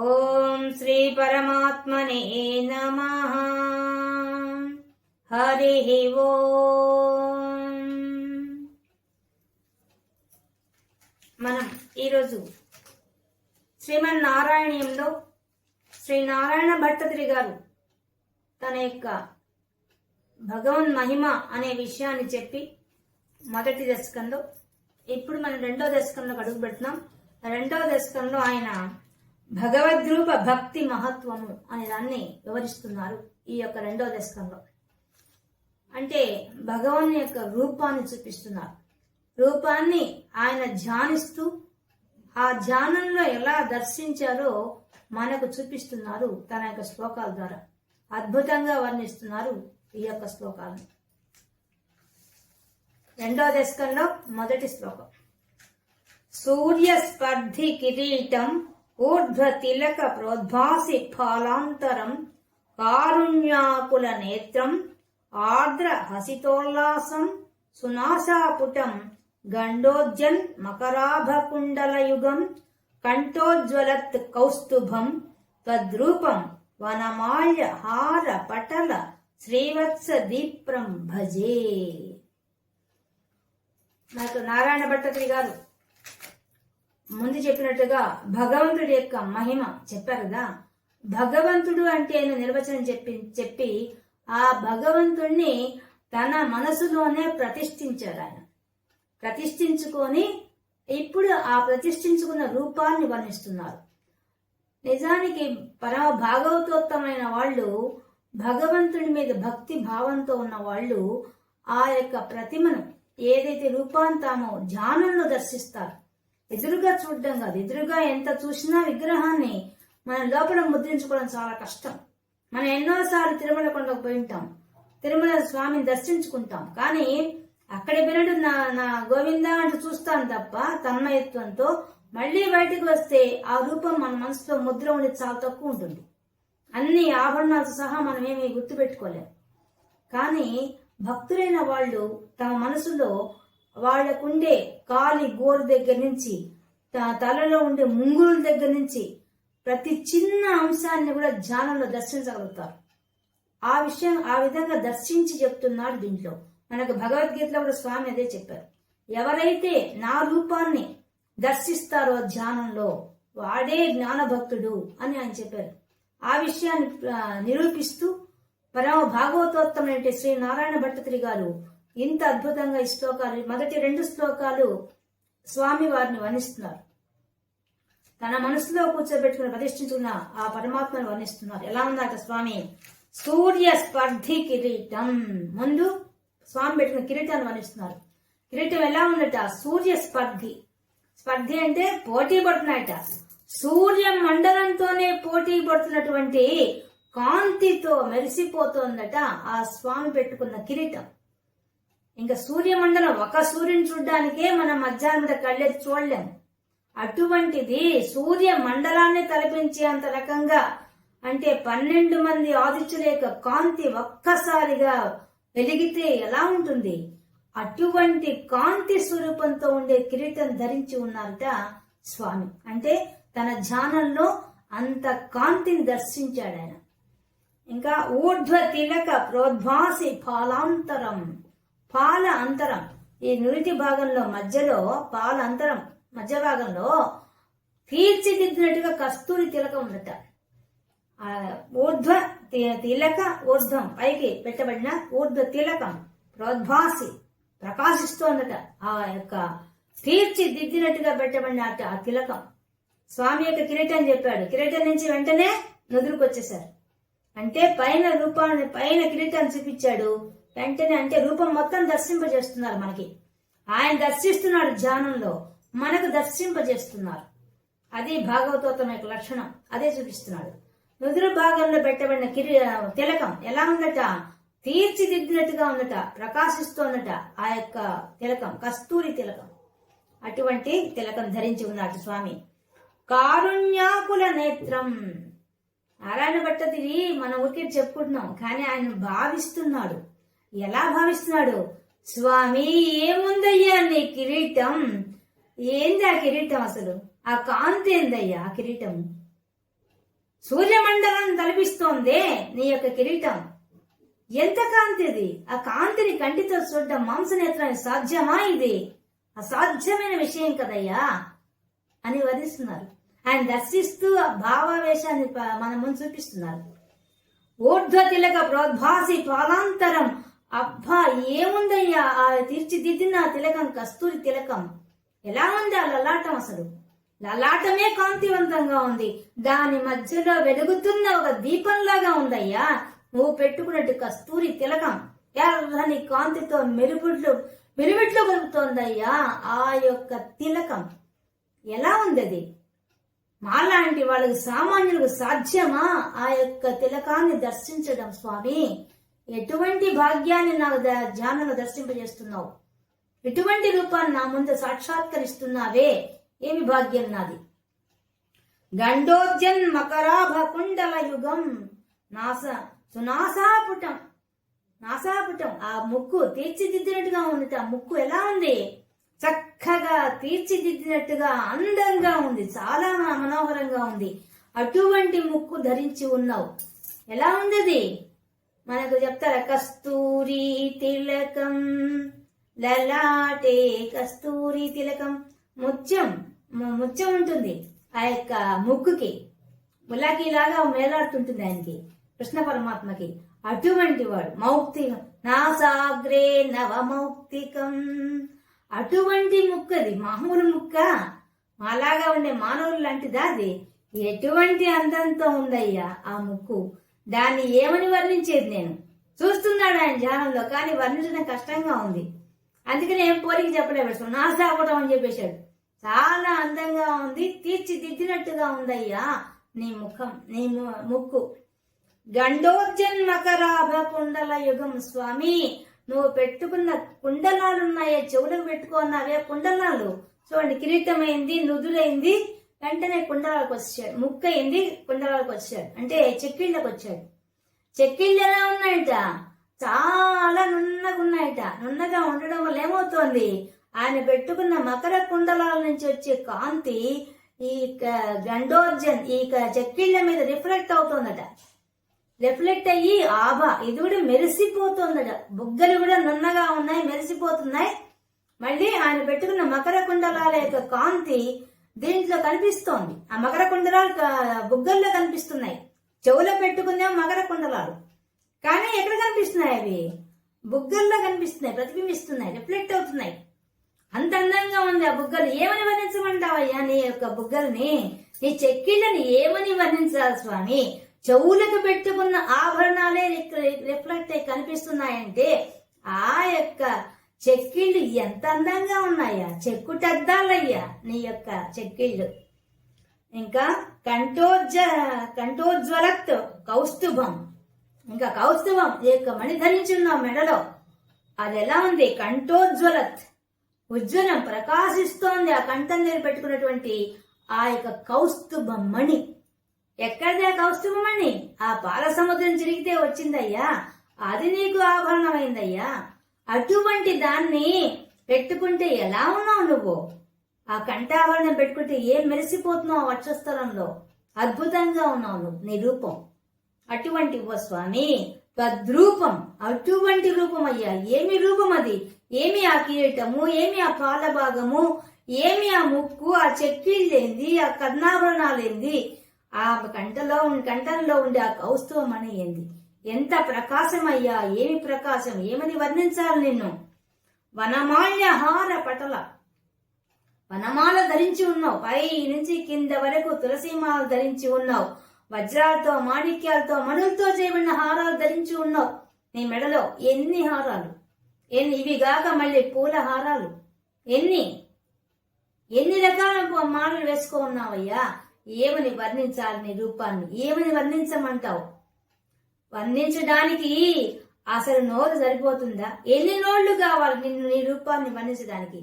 ఓం శ్రీ పరమాత్మనే నమః. హరి ఓం. మనం ఈరోజు శ్రీమన్నారాయణీయంలో శ్రీ నారాయణ భట్టతిరి గారు తన యొక్క భగవన్ మహిమ అనే విషయాన్ని చెప్పి మొదటి దశకంలో, ఇప్పుడు మనం రెండో దశకంలో అడుగు పెడుతున్నాం. రెండవ దశకంలో ఆయన భగవద్రూప భక్తి మహత్వము అనే దాన్ని వివరిస్తున్నారు. ఈ యొక్క రెండవ దశకంలో అంటే భగవాన్ యొక్క రూపాన్ని చూపిస్తున్నారు. రూపాన్ని ఆయన ధ్యానిస్తూ ఆ ధ్యానంలో ఎలా దర్శించారో మనకు చూపిస్తున్నారు తన యొక్క శ్లోకాల ద్వారా. అద్భుతంగా వర్ణిస్తున్నారు ఈ యొక్క శ్లోకాలను. రెండవ దశకంలో మొదటి శ్లోకం. సూర్య స్పర్ధి కిరీటం ఊర్ధ్వ తిలక ప్రోద్భాసి ఫాలాంతరం కారుణ్యాకుల నేత్రం ఆర్ద్ర హసితోల్లాసం సునాశాపుటం గండోజ్జన్ మకరాభకుండలయుగం కంఠోజ్వలత్ కౌస్తుభం తద్రూపం వనమాల్య హార పటల శ్రీవత్స దీప్రం భజే. నాకు నారాయణ భట్టతిరి గారు ముందు చెప్పినట్టుగా భగవంతుడి యొక్క మహిమ చెప్పారు కదా. భగవంతుడు అంటే నిర్వచనం చెప్పి ఆ భగవంతుణ్ణి తన మనసులోనే ప్రతిష్ఠించారు. ఆయన ప్రతిష్ఠించుకొని ఇప్పుడు ఆ ప్రతిష్ఠించుకున్న రూపాన్ని వర్ణిస్తున్నారు. నిజానికి పరమ భాగవతోత్తమైన వాళ్ళు, భగవంతుడి మీద భక్తి భావంతో ఉన్న వాళ్ళు ఆ యొక్క ప్రతిమను ఏదైతే రూపాన్ని తామో ధ్యానంలో దర్శిస్తారు. ఎదురుగా చూడడం కాదు, ఎదురుగా ఎంత చూసినా విగ్రహాన్ని మన లోపల ముద్రించుకోవడం చాలా కష్టం. మనం ఎన్నోసార్లు తిరుమల కొండకు పోయి ఉంటాం, తిరుమల స్వామిని దర్శించుకుంటాం, కానీ అక్కడ వినడు నా గోవిందా అంటూ చూస్తాను తప్ప తన్మయత్వంతో. మళ్ళీ బయటికి వస్తే ఆ రూపం మన మనసులో ముద్ర ఉండేది చాలా తక్కువ ఉంటుంది. అన్ని ఆభరణాలతో సహా మనం ఏమీ గుర్తుపెట్టుకోలేం. కానీ భక్తులైన వాళ్ళు తమ మనసులో వాళ్లకుండే కాలి గోరు దగ్గర నుంచి తలలో ఉండే ముంగుల దగ్గర నుంచి ప్రతి చిన్న అంశాన్ని కూడా ధ్యానంలో దర్శించగలుగుతారు. ఆ విధంగా దర్శించి చెప్తున్నాడు దీంట్లో. మనకు భగవద్గీతలో కూడా స్వామి అదే చెప్పారు. ఎవరైతే నా రూపాన్ని దర్శిస్తారో ధ్యానంలో వాడే జ్ఞానభక్తుడు అని ఆయన చెప్పారు. ఆ విషయాన్ని నిరూపిస్తూ పరమ భాగవతోత్తమైన శ్రీ నారాయణ భట్టతిరి గారు ఇంత అద్భుతంగా ఈ శ్లోకాలు, మొదటి రెండు శ్లోకాలు స్వామి వారిని వర్ణిస్తున్నారు. తన మనసులో కూర్చోబెట్టుకుని ప్రతిష్ఠించుకున్న ఆ పరమాత్మను వర్ణిస్తున్నారు. ఎలా ఉందట స్వామి? సూర్య స్పర్ధి కిరీటం. ముందు స్వామి పెట్టుకున్న కిరీటాన్ని వర్ణిస్తున్నారు. కిరీటం ఎలా ఉందట? సూర్య స్పర్ధి. స్పర్ధి అంటే పోటీ పడుతున్నాయట. సూర్య మండలంతోనే పోటీ పడుతున్నటువంటి కాంతితో మెరిసిపోతోందట ఆ స్వామి పెట్టుకున్న కిరీటం. ఇంకా సూర్యమండలం, ఒక సూర్యుని చూడ్డానికే మనం మధ్యాహ్నం మీద కళ్ళెత్తి చూడలేము. అటువంటిది సూర్య మండలాన్ని తలపించేంత రకంగా, అంటే 12 మంది ఆదిత్యుల యొక్క కాంతి ఒక్కసారిగా వెలిగితే ఎలా ఉంటుంది? అటువంటి కాంతి స్వరూపంతో ఉండే కిరీటం ధరించి ఉన్నారట స్వామి. అంటే తన ధ్యానంలో అంత కాంతిని దర్శించాడు ఆయన. ఇంకా ఊర్ధ్వ తిలక ప్రోద్భాసి ఫాలాంతరం. పాల అంతరం, ఈ నురిటి భాగంలో మధ్యలో పాల అంతరం మధ్య భాగంలో తీర్చిదిద్దినట్టుగా కస్తూరి తిలకం ఉందట. ఊర్ధ్వ తిలక, ఊర్ధ్వం పైకి పెట్టబడిన ఊర్ధ్వ తిలకం ప్రోద్భాసి ప్రకాశిస్తోందట. ఆ యొక్క తీర్చిదిద్దినట్టుగా పెట్టబడిన ఆ తిలకం స్వామి యొక్క కిరీటం చెప్పాడు. కిరీటం నుంచి వెంటనే నుదురుకొచ్చేశారు. అంటే పైన రూపాన్ని, పైన కిరీటాన్ని చూపించాడు వెంటనే. అంటే రూపం మొత్తం దర్శింపజేస్తున్నారు మనకి. ఆయన దర్శిస్తున్నాడు ధ్యానంలో, మనకు దర్శింపజేస్తున్నారు. అది భాగవతోత్తమ యొక్క లక్షణం, అదే చూపిస్తున్నాడు. నుదురు భాగంలో పెట్టబడిన తిలకం ఎలా ఉందట? తీర్చిదిద్దినట్టుగా ఉందట, ప్రకాశిస్తోందట ఆ యొక్క తిలకం, కస్తూరి తిలకం. అటువంటి తిలకం ధరించి ఉన్నాడు స్వామి. కారుణ్యాకుల నేత్రం. నారాయణ భట్టతిరి మన ఊరికి చెప్పుకుంటున్నాం, కానీ ఆయన భావిస్తున్నాడు. ఎలా భావిస్తున్నాడు? స్వామి ఏముందయ్యా నీ కిరీటం? ఏంది ఆ కిరీటం? అసలు ఆ కాంతి ఏందయ్యా ఆ కిరీటం? సూర్యమండలం తలపిస్తోందే నీ యొక్క కిరీటం. ఎంత కాంతిది! ఆ కాంతిని కంటితో చూడడం మాంసనేత్రానికి సాధ్యమా? ఇది అసాధ్యమైన విషయం కదయ్యా అని వర్ణిస్తున్నారు. ఆయన దర్శిస్తూ ఆ భావావేశాన్ని మన ముందు చూపిస్తున్నారు. ఊర్ధ్వ తిలక ప్రోద్భాసి పాలాంతరం. అబ్బా, ఏముందయ్యా ఆ తీర్చిదిద్దిన తిలకం, కస్తూరి తిలకం. ఎలా ఉంది ఆ లలాటం! అసలు లలాటమే కాంతివంతంగా ఉంది. దాని మధ్యలో వెలుగుతున్న ఒక దీపంలాగా ఉందయ్యా నువ్వు పెట్టుకున్నట్టు కస్తూరి తిలకం. ఎర్రని కాంతితో మెరుమిట్లు కలుగుతోందయ్యా ఆ యొక్క తిలకం. ఎలా ఉంది అది? మాలాంటి వాళ్ళకి, సామాన్యులకు సాధ్యమా ఆ యొక్క తిలకాన్ని దర్శించడం? స్వామి, ఎటువంటి భాగ్యాన్ని నాకు ధ్యానంలో దర్శింపజేస్తున్నావు, ఎటువంటి రూపాన్ని నా ముందు సాక్షాత్కరిస్తున్నావే, ఏమి భాగ్యం నాది. గండోజ్జన్ మకరాభ కుండల యుగం సునాసాపుటం. నాసాపుటం, ఆ ముక్కు తీర్చిదిద్దినట్టుగా ఉంది. ఆ ముక్కు ఎలా ఉంది? చక్కగా తీర్చిదిద్దినట్టుగా అందంగా ఉంది, చాలా మనోహరంగా ఉంది. అటువంటి ముక్కు ధరించి ఉన్నావు. ఎలా ఉంది అది? మనకు చెప్తారా? కస్తూరి తిలకం లలాటే కస్తూరి తిలకం. ముత్యం ఉంటుంది ఆ యొక్క ముక్కుకి, ములాకిలాగా మేలాడుతుంటుంది ఆయనకి, కృష్ణ పరమాత్మకి. అటువంటి వాడు మౌక్తికం. నాసాగ్రే నవమౌక్తికం. అటువంటి ముక్కది, మామూలు ముక్క, మాలాగా ఉండే మానవులు లాంటిదా అది? ఎటువంటి అందంతో ఉందయ్యా ఆ ముక్కు. దాన్ని ఏమని వర్ణించేది? నేను చూస్తున్నాడు ఆయన ధ్యానంలో, కానీ వర్ణించడం కష్టంగా ఉంది. అందుకని ఏం పోలికి చెప్పలేడు, నాసాపటం అని చెప్పేశాడు. చాలా అందంగా ఉంది, తీర్చిదిద్దినట్టుగా ఉందయ్యా నీ ముఖం, నీ ముక్కు. గండోర్జన్ మకరాభ కుండల యుగం. స్వామి, నువ్వు పెట్టుకున్న కుండలాలున్నాయే, చెవులకు పెట్టుకున్నావే కుండలాలు. చూడండి, కిరీటమైంది, నుదులైంది, వెంటనే కుండలాలకు వచ్చాడు. ముక్కు అయింది, కుండలాలకు వచ్చాడు, అంటే చెక్కిళ్ళకు వచ్చాడు. చెక్కిళ్ళు ఎలా ఉన్నాయట? చాలా నున్నగా ఉన్నాయట. నున్నగా ఉండడం వల్ల ఏమవుతోంది? ఆయన పెట్టుకున్న మకర కుండలాల నుంచి వచ్చే కాంతి ఈ గండోర్జన్ ఈ చెక్కిళ్ళ మీద రిఫ్లెక్ట్ అవుతోందట. రిఫ్లెక్ట్ అయ్యి ఇది కూడా మెరిసిపోతుందట. బుగ్గలు కూడా నున్నగా ఉన్నాయి, మెరిసిపోతున్నాయి. మళ్ళీ ఆయన పెట్టుకున్న మకర కుండలాల యొక్క కాంతి దీంట్లో కనిపిస్తోంది. ఆ మకర కుండలాలు బుగ్గల్లో కనిపిస్తున్నాయి. చెవులో పెట్టుకుందేమో మకర కుండలాలు, కానీ ఎక్కడ కనిపిస్తున్నాయి? అవి బుగ్గల్లో కనిపిస్తున్నాయి, ప్రతిబింబిస్తున్నాయి, రిఫ్లెక్ట్ అవుతున్నాయి. అంత అందంగా ఉంది ఆ బుగ్గలు. ఏమని వర్ణించమంటావయ్యా నీ యొక్క బుగ్గల్ని, నీ చెక్కిళ్ళని ఏమని వర్ణించాలి స్వామి? చెవులకు పెట్టుకున్న ఆభరణాలే రిఫ్లెక్ట్ అయి కనిపిస్తున్నాయంటే ఆ యొక్క చెక్కిళ్ళు ఎంత అందంగా ఉన్నాయా! చెక్కుటద్దాలయ్యా నీ యొక్క చెక్కిళ్ళు. ఇంకా కంఠోజ్వలత్ కౌస్తుభం. ఇంకా కౌస్తుభం, ఈ యొక్క మణి ధరించున్నావు మెడలో, అది ఎలా ఉంది? కంఠోజ్వలత్, ఉజ్వలం, ప్రకాశిస్తోంది. ఆ కంఠం దగ్గర పెట్టుకున్నటువంటి ఆ యొక్క కౌస్తుభం మణి. ఎక్కడిదే కౌస్తుభం మణి? ఆ పాల సముద్రం చిరిగితే వచ్చిందయ్యా, అది నీకు ఆభరణమైందయ్యా. అటువంటి దాన్ని పెట్టుకుంటే ఎలా ఉన్నావు నువ్వు? ఆ కంఠాభరణం పెట్టుకుంటే ఏం మెరిసిపోతున్నావు వక్షస్థలంలో. అద్భుతంగా ఉన్నావు నువ్వు, నీ రూపం అటువంటి. ఓ స్వామి, తద్రూపం, అటువంటి రూపం అయ్యా. ఏమి రూపం అది? ఏమి ఆ కిరీటము, ఏమి ఆ పాల భాగము, ఏమి ఆ ముక్కు, ఆ చెక్కిళ్ళేంది, ఆ కర్ణాభరణాలేంది, ఆ కంఠంలో ఉండే ఆ కౌస్తుభమణి ఏంది? ఎంత ప్రకాశం అయ్యా! ఏమి ప్రకాశం! ఏమని వర్ణించాలి నిన్ను? వనమాల్య హార పటల, వనమాల ధరించి ఉన్నావు. పై నుంచి కింద వరకు తులసిమాల ధరించి ఉన్నావు. వజ్రాలతో, మాణిక్యాలతో, మణులతో చేయబడిన హారాలు ధరించి ఉన్నావు. నీ మెడలో ఎన్ని హారాలు! ఇవి గాక మళ్ళీ పూల హారాలు ఎన్ని రకాల మాలలు వేసుకో ఉన్నావయ్యా. ఏమని వర్ణించాలి నీ రూపాన్ని? ఏమని వర్ణించమంటావు? వర్ణించడానికి అసలు నోరు సరిపోతుందా? ఎన్ని నోళ్లు కావాలి నిన్ను, నీ రూపాన్ని వర్ణించడానికి?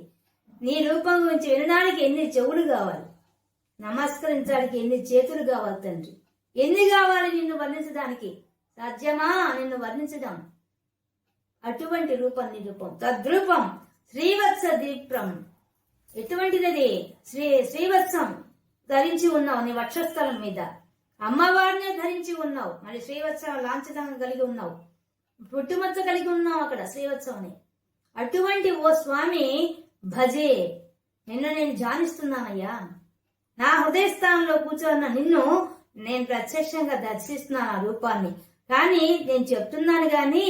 నీ రూపం గురించి వినడానికి ఎన్ని చెవులు కావాలి? నమస్కరించడానికి ఎన్ని చేతులు కావాలి తండ్రి? ఎన్ని కావాలి నిన్ను వర్ణించడానికి? సాధ్యమా నిన్ను వర్ణించడం? అటువంటి రూపం నీ రూపం. తద్రూపం శ్రీవత్స దీప్రం. ఎటువంటిది? శ్రీవత్సం ధరించి ఉన్నావు నీ వక్షస్థలం మీద. అమ్మవారినే ధరించి ఉన్నావు, మరి శ్రీవత్సవం లాంఛనంగా కలిగి ఉన్నావు, పుట్టుమచ్చ కలిగి ఉన్నావు అక్కడ శ్రీవత్సవని. అటువంటి ఓ స్వామి భజే, నిన్ను నేను ధ్యానిస్తున్నానయ్యా. నా హృదయ స్థానంలో కూర్చోన్న నిన్ను నేను ప్రత్యక్షంగా దర్శిస్తున్నాను ఆ రూపాన్ని. కానీ నేను చెప్తున్నాను గాని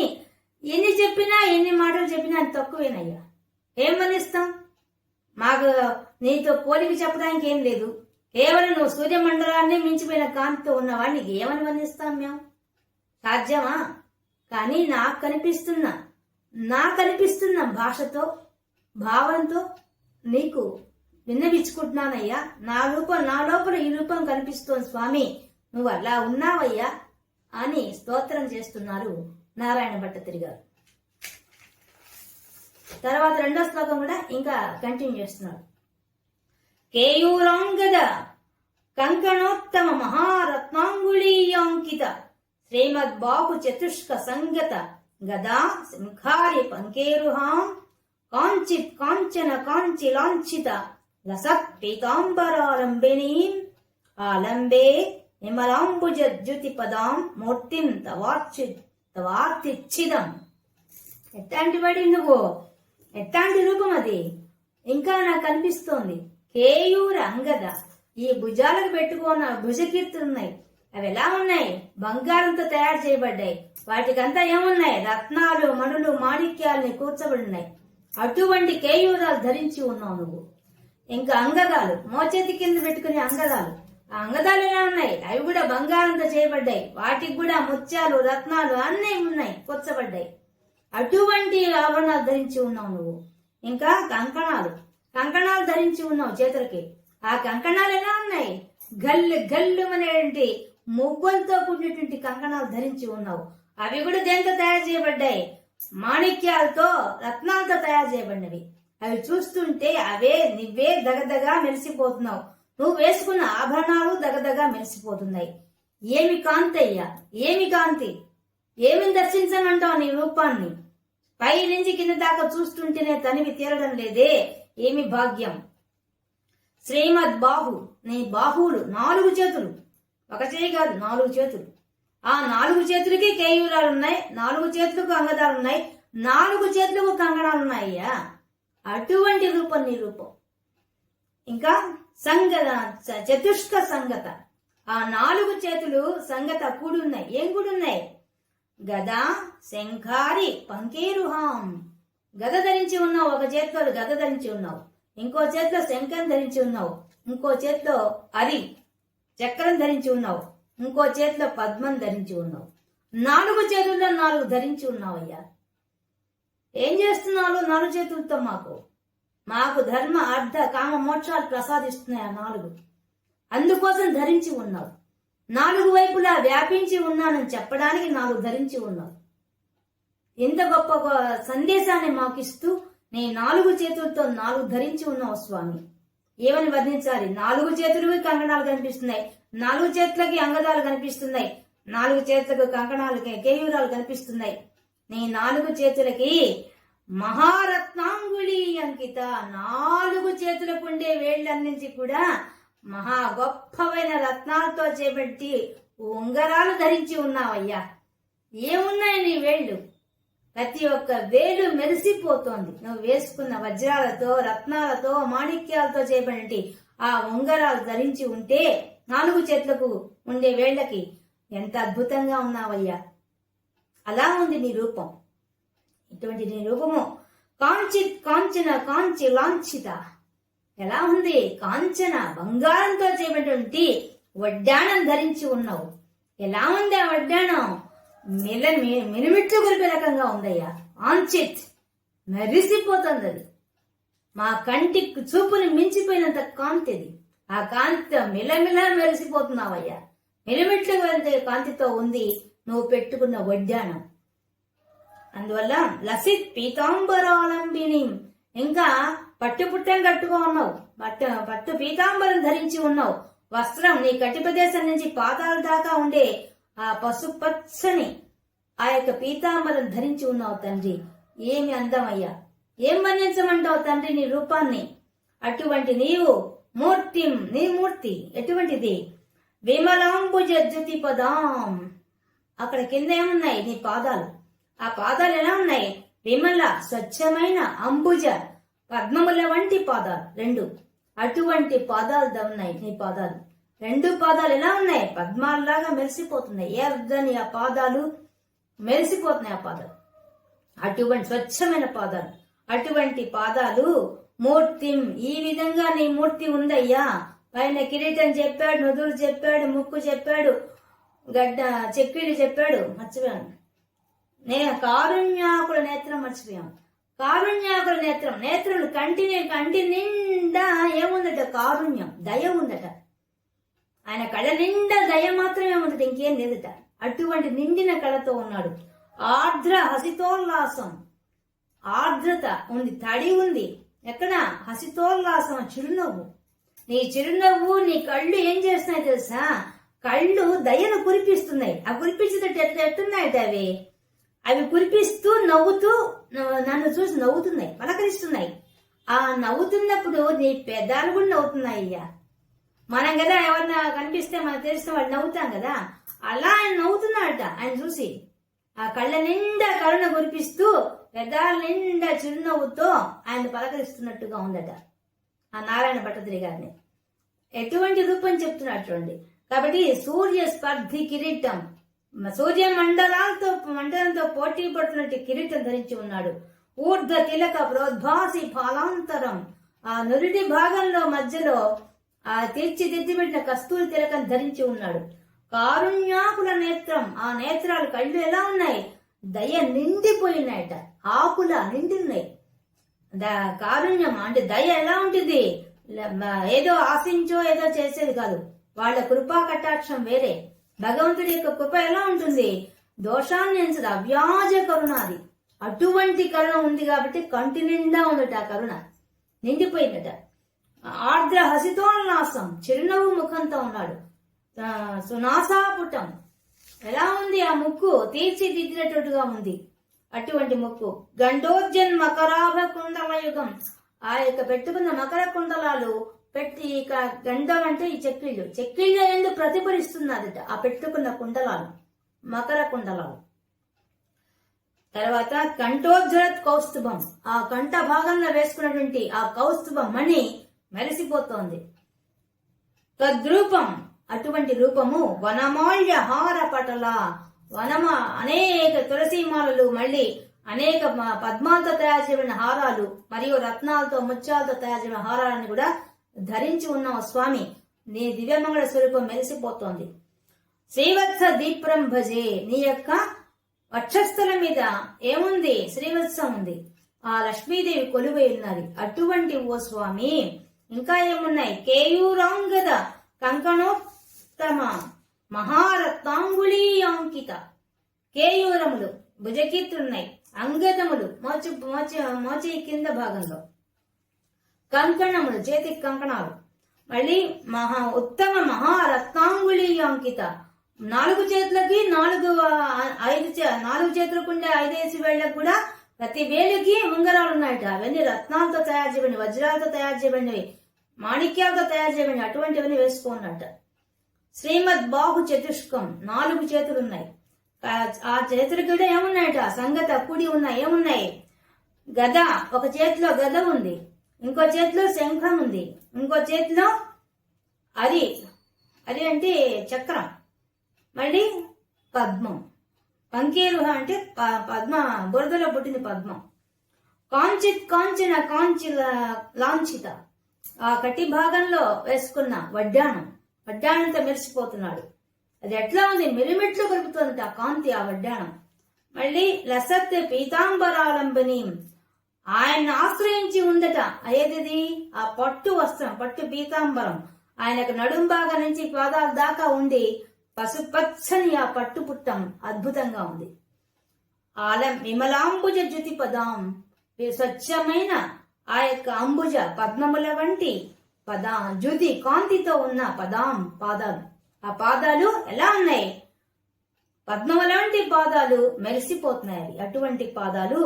ఎన్ని చెప్పినా ఎన్ని మాటలు చెప్పినా అది తక్కువేనయ్యా. ఏం వర్ణిస్తాం? మాకు నీతో పోలిక చెప్పడానికి ఏం లేదు. కేవలం నువ్వు సూర్యమండలాన్ని మించిపోయిన కాంతితో ఉన్నవా, నీకు ఏమని వర్ణిస్తాం మేము? సాధ్యమా? కానీ నాకు కనిపిస్తున్న భాషతో భావంతో నీకు విన్నవించుకుంటున్నానయ్యా. నా లోపల ఈ రూపం కనిపిస్తోంది స్వామి, నువ్వు అలా ఉన్నావయ్యా అని స్తోత్రం చేస్తున్నారు నారాయణ భట్టతిరి గారు. తర్వాత రెండో శ్లోకం కూడా ఇంకా కంటిన్యూ చేస్తున్నాడు. కేయూరాంగద కంకణోత్తమ మహారత్నాంగుళీయాంకిత శ్రీమద్బాహు చతుష్క సంగత గదా శంఖారి పంకేరుహాం కాంచిత్ కాంచన కాంచి లాంఛిత లసత్ పీతాంబరాలంబినీం ఆలంబే నిమలాంబుజద్యుతి పదాం మూర్తిం తవార్తిచ్చిదం. ఎట్లాంటి వాడి నువ్వు, ఎట్లాంటి రూపం అది ఇంకా నాకు కనిపిస్తోంది. కేయూర అంగద, ఈ భుజాలకు పెట్టుకున్న భుజకీర్తులు ఉన్నాయి. అవి ఎలా ఉన్నాయి? బంగారంతో తయారు చేయబడ్డాయి. వాటికంతా ఏమున్నాయి? రత్నాలు మణులు మాణిక్యాలని కూర్చబడినాయి. అటువంటి కేయూరాలు ధరించి ఉన్నావు నువ్వు. ఇంకా అంగదాలు, మోచేతి కింద పెట్టుకునే అంగదాలు, ఆ అంగదాలు ఎలా ఉన్నాయి? అవి కూడా బంగారంతో చేయబడ్డాయి. వాటికి కూడా ముత్యాలు రత్నాలు అన్నీ ఉన్నాయి, కూర్చబడ్డాయి. అటువంటి ఆభరణాలు ధరించి ఉన్నావు నువ్వు. ఇంకా కంకణాలు ధరించి ఉన్నావు చేతులకి. ఆ కంకణాలు ఎలా ఉన్నాయి? గల్లు అనేటువంటి మువ్వలతో కూడినటువంటి కంకణాలు ధరించి ఉన్నావు. అవి కూడా దేంతో తయారు చేయబడ్డాయి? మాణిక్యాలతో రత్నాలతో తయారు చేయబడినవి. అవి చూస్తుంటే నువ్వే దగదగా మెరిసిపోతున్నావు. నువ్వు వేసుకున్న ఆభరణాలు దగదగా మెరిసిపోతున్నాయి. ఏమి కాంతి అయ్యా, ఏమి కాంతి! ఏమి దర్శించమంటావు నీ రూపాన్ని? పై నుంచి కింద దాకా చూస్తుంటేనే తనివి తీరడం లేదే, ఏమి భాగ్యం! శ్రీమద్ బాహు, నీ బాహువులు 4 చేతులు, ఒక చేయి కాదు 4 చేతులు. ఆ 4 చేతులకి కేయూరాలు ఉన్నాయి, 4 చేతులకు అంగదాలు ఉన్నాయి, 4 చేతులకు కంగణాలు ఉన్నాయ్యా. అటువంటి రూపం నీ రూపం. ఇంకా సంగత చతుష్క సంగత, ఆ 4 చేతులు సంగత కూడి ఉన్నాయి. ఏం కూడి ఉన్నాయి? గదా శంఖారి పంకేరుహాం, గద ధరించి ఉన్నావు. ఒక చేతిలో గద ధరించి ఉన్నావు, ఇంకో చేతిలో శంఖం ధరించి ఉన్నావు, ఇంకో చేతిలో చక్రం ధరించి ఉన్నావు, ఇంకో చేతిలో పద్మం ధరించి ఉన్నావు. 4 చేతుల్లో 4 ధరించి ఉన్నావయ్యా. ఏం చేస్తున్నావు 4 చేతులతో? మాకు ధర్మ అర్థ కామ మోక్షాలు ప్రసాదిస్తున్నాయి ఆ 4. అందుకోసం ధరించి ఉన్నావు. 4 వైపులా వ్యాపించి ఉన్నానని చెప్పడానికి 4 ధరించి ఉన్నావు. ఇంత గొప్ప సందేశాన్ని మాకిస్తూ నీ 4 చేతులతో 4 ధరించి ఉన్నావు స్వామి. ఏమని వర్ణించాలి? 4 చేతులకి కంకణాలు కనిపిస్తున్నాయి, 4 చేతులకి అంగదాలు కనిపిస్తున్నాయి, 4 చేతులకు కంకణాలకి కేయూరాలు కనిపిస్తున్నాయి. నీ 4 చేతులకి మహారత్నాంగుళి అంకిత, 4 చేతులకు ఉండే వేళ్లన్నించి కూడా మహా గొప్పవైన రత్నాలతో చేపట్టి ఉంగరాలు ధరించి ఉన్నావయ్యా. ఏమున్నాయి నీ వేళ్లు? ప్రతి ఒక్క వేలు మెరిసిపోతోంది. నువ్వు వేసుకున్న వజ్రాలతో రత్నాలతో మాణిక్యాలతో చేయబడి ఆ ఉంగరాలు ధరించి ఉంటే 4 చేతులకు ఉండే వేళ్లకి ఎంత అద్భుతంగా ఉన్నావయ్యా. అలా ఉంది నీ రూపం. ఇటువంటి నీ రూపము కాంచన కాంచి లాంఛిత, ఎలా ఉంది? కాంచన బంగారంతో చేయబడినటువంటి వడ్డాణం ధరించి ఉన్నావు. ఎలా ఉంది ఆ వడ్డాణం? మినిమిట్లు గురిపే రకంగా ఉందయ్యా. ఆంచిత్, మెరిసిపోతుంది అది. మా కంటికి చూపుని మించిపోయినంత కాంతి అది. ఆ కాంతితో మిలమిల మెరిసిపోతున్నావయ్యా. మిలిమిట్లు వెళ్తే కాంతితో ఉంది నువ్వు పెట్టుకున్న వడ్డాణం. అందువల్ల లసిత్ పీతాంబరాలంబిని, ఇంకా పట్టుపుట్టం కట్టుకో ఉన్నావు, పట్టు పీతాంబరం ధరించి ఉన్నావు. వస్త్రం నీ కటి ప్రదేశం నుంచి పాదాల దాకా ఉండే ఆ పసుపచ్చని ఆ యొక్క పీతాంబరం ధరించి ఉన్నావు తండ్రి. ఏమి అందమయ్యా! ఏం వర్ణించమంటావు తండ్రి నీ రూపాన్ని? అటువంటి నీవు నీ మూర్తి ఎటువంటిది? విమలాంబుజ ద్యుతి పదాం. అక్కడ కింద ఏమున్నాయి? నీ పాదాలు. ఆ పాదాలు ఎలా ఉన్నాయి? విమల స్వచ్ఛమైన అంబుజ పద్మముల వంటి పాదాలు రెండు. అటువంటి పాదాలు ఉన్నాయి నీ పాదాలు. రెండు పాదాలు ఎలా ఉన్నాయి? పద్మాల్లాగా మెరిసిపోతున్నాయి. ఎర్రని ఆ పాదాలు మెరిసిపోతున్నాయి. ఆ పాదాలు అటువంటి స్వచ్ఛమైన పాదాలు. అటువంటి పాదాలు మూర్తి. ఈ విధంగా నీ మూర్తి ఉందయ్యా. పైన కిరీటం చెప్పాడు, నుదురు చెప్పాడు, ముక్కు చెప్పాడు, గడ్డ చెక్కిళ్ళు చెప్పాడు. మర్చిపోయాను. కారుణ్యాకుల నేత్రం మర్చిపోయాము. కారుణ్యాకుల నేత్రం. నేత్రులు కంటి నిండా ఏముందట? కారుణ్యం, దయ ఉందట. ఆయన కళ్ళ నిండా దయ మాత్రమే ఉందట, ఇంకేం లేదట. అటువంటి నిండిన కళతో ఉన్నాడు. ఆర్ద్ర హసితోల్లాసం. ఆర్ద్రత ఉంది, తడి ఉంది. ఎక్కడ? హసితోల్లాసం, చిరునవ్వు. నీ చిరునవ్వు, నీ కళ్ళు ఏం చేస్తున్నాయి తెలుసా? కళ్ళు దయను కురిపిస్తున్నాయి. ఆ కురిపించేటట్టు ఎట్టున్నాయట అవి. అవి కురిపిస్తూ నవ్వుతూ నన్ను చూసి నవ్వుతున్నాయి, పలకరిస్తున్నాయి. ఆ నవ్వుతున్నప్పుడు నీ పెదాలు కూడా నవ్వుతున్నాయి అయ్యా. మనం కదా ఎవరన్నా కనిపిస్తే మనకు తెలిసిన వాళ్ళు నవ్వుతాం కదా, అలా ఆయన నవ్వుతున్నాడట. ఆయన చూసి ఆ కళ్ళ నిండా కరుణ కురిపిస్తూ పెదాల నిండా చిరునవ్వుతో ఆయన పలకరిస్తున్నట్టుగా ఉందట ఆ నారాయణ భట్టతిరి గారిని. ఎటువంటి రూపం చెప్తున్నాడు చూడండి. కాబట్టి సూర్య స్పర్ధి కిరీటం, సూర్య మండలంతో పోటీ పడుతున్నట్టు కిరీటం ధరించి ఉన్నాడు. ఊర్ధ తిలక ప్రోద్భాసి ఫలాంతరం. ఆ నురిటి భాగంలో మధ్యలో ఆ తీర్చిదిద్దిబడిన కస్తూరి తిలకం ధరించి ఉన్నాడు. కారుణ్యాకుల నేత్రం. ఆ నేత్రాలు, కళ్ళు ఎలా ఉన్నాయి? దయ నిండిపోయినాయట. ఆకుల నిండి ఉన్నాయి. కారుణ్యం అంటే దయ ఎలా ఉంటుంది? ఏదో ఆశించో ఏదో చేసేది కాదు. వాళ్ళ కృపా కటాక్షం వేరే. భగవంతుడి యొక్క కృప ఎలా ఉంటుంది? దోషాన్ని ఎంచదు, అవ్యాజ కరుణ అది. అటువంటి కరుణ ఉంది కాబట్టి కంటి నిండా ఉందట. ఆ కరుణ నిండిపోయిందట. ఆర్ద్ర హసితోల్లాసం, చిరునవ్వు ముఖంతో ఉన్నాడు. సునాసాపుటం, ఎలా ఉంది ఆ ముక్కు? తీర్చిదిద్దినట్టుగా ఉంది అటువంటి ముక్కు. గండోర్జన్ మకరాభ కుండల యుగం. ఆ యొక్క పెట్టుకున్న మకర కుండలాలు పెట్టి, ఇక గండం అంటే ఈ చెక్కిళ్ళ ఎందుకు ప్రతిఫలిస్తున్నదట ఆ పెట్టుకున్న కుండలాలు, మకర కుండలాలు. తర్వాత కంఠోజ్వలత్ కౌస్తుభం. ఆ కంఠ భాగంలో వేసుకున్నటువంటి ఆ కౌస్తుభం మణి మెరిసిపోతోంది. తద్రూపం, అటువంటి రూపము. వనమాల్య హార పటల. అనేక తులసీమాలలు, మళ్ళీ అనేక పద్మాలతో తయారు చేయబడిన హారాలు, మరియు రత్నాలతో ముత్యాలతో తయారు చేయబడిన హారాలను కూడా ధరించి ఉన్నావు స్వామి. నీ దివ్యమంగళ స్వరూపం మెరిసిపోతోంది. శ్రీవత్స దీప్రం భజే. నీ యొక్క వక్షస్థలం మీద ఏముంది? శ్రీవత్సం ఉంది. ఆ లక్ష్మీదేవి కొలువై ఉన్నది. అటువంటి ఓ స్వామి ఇంకా ఏమున్నాయి? కేయూరాంగద కంకణోత్తమ మహారత్నాంగుళీయాంకిత. కేయూరములు భుజకీర్తులున్నాయి. అంగదములు మోచి కింద భాగంలో. కంకణములు, చేతికి కంకణాలు. మళ్ళీ ఉత్తమ మహారత్నాంగుళీయాంకిత. 4 చేతులకి 4 చేతులకు ఉండే 5 వేళ్లకు కూడా ప్రతి వేలుకి ఉంగరాలు ఉన్నాయట. అవన్నీ రత్నాలతో తయారు చేయబడినవి, వజ్రాలతో తయారు చేయబడినవి, మాణిక్యాలతో తయారు చేయబడినవి. అటువంటివన్నీ వేసుకున్నట్ట. శ్రీమద్ బాహు చతుష్కం. 4 చేతులున్నాయి. ఆ చేతులు కూడా ఏమున్నాయట? సంగత కుడి ఉన్నాయి. ఏమున్నాయి? గద. ఒక చేతిలో గద ఉంది, ఇంకో చేతిలో శంఖం ఉంది, ఇంకో చేతిలో అరి అంటే చక్రం, మళ్ళీ పద్మం. పంకేరుహ అంటే పద్మ, బురదలో పుట్టింది పద్మం. కాంచన లాంఛిత. ఆ కటి భాగంలో వేసుకున్న వడ్డాణంతో మెరిసిపోతున్నాడు. అది ఎట్లా ఉంది? మిలిమిట్లు కలుపుతుంది ఆ కాంతి, ఆ వడ్డాణం. మళ్ళీ లసత్ పీతాంబరాలంబని. ఆయన ఆశ్రయించి ఉందట. ఏది? ఆ పట్టు వస్త్రం, పట్టు పీతాంబరం. ఆయనకు నడుం భాగం నుంచి పాదాల దాకా ఉండి పసుపచ్చని ఆ పట్టు పుట్టం అద్భుతంగా ఉంది. విమలాంబుజ జ్యుతి పదాం. స్వచ్ఛమైన ఆ యొక్క అంబుజ పద్మముల వంటి జ్యుతి కాంతితో ఉన్న పాదాలు. ఆ పాదాలు ఎలా ఉన్నాయి? పద్మముల వంటి పాదాలు మెరిసిపోతున్నాయి. అటువంటి పాదాలు.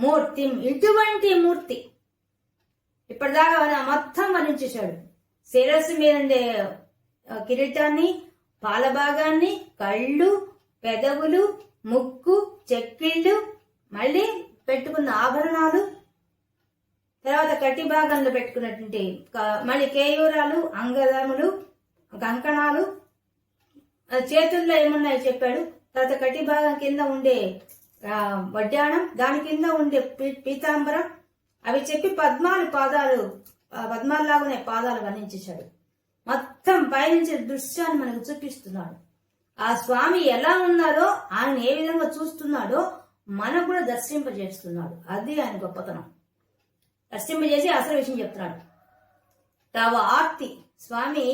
మూర్తి, ఇటువంటి మూర్తి. ఇప్పటిదాకా మొత్తం వర్ణించేశాడు. శిరస్సు మీద ఉండే కిరీటాన్ని, పాల భాగాన్ని, కళ్ళు, పెదవులు, ముక్కు, చెక్కిళ్ళు, మళ్ళీ పెట్టుకున్న ఆభరణాలు, తర్వాత కట్టి భాగంలో పెట్టుకున్నటువంటి మళ్ళీ కేయూరాలు, అంగదములు, కంకణాలు, చేతుల్లో ఏమున్నాయో చెప్పాడు. తర్వాత కట్టి భాగం కింద ఉండే వడ్డాణం, దాని కింద ఉండే పీతాంబరం, అవి చెప్పి పద్మాల్లాగానే పాదాలు వర్ణించేశాడు. మొత్తం పైనుంచి దృశ్యాన్ని మనకు చూపిస్తున్నాడు. ఆ స్వామి ఎలా ఉన్నారో, ఆయన ఏ విధంగా చూస్తున్నాడో మనకు కూడా దర్శింపజేస్తున్నాడు. అది ఆయన గొప్పతనం. దర్శింపజేసి అసలు విషయం చెప్తున్నాడు. తవ ఆర్తి, స్వామి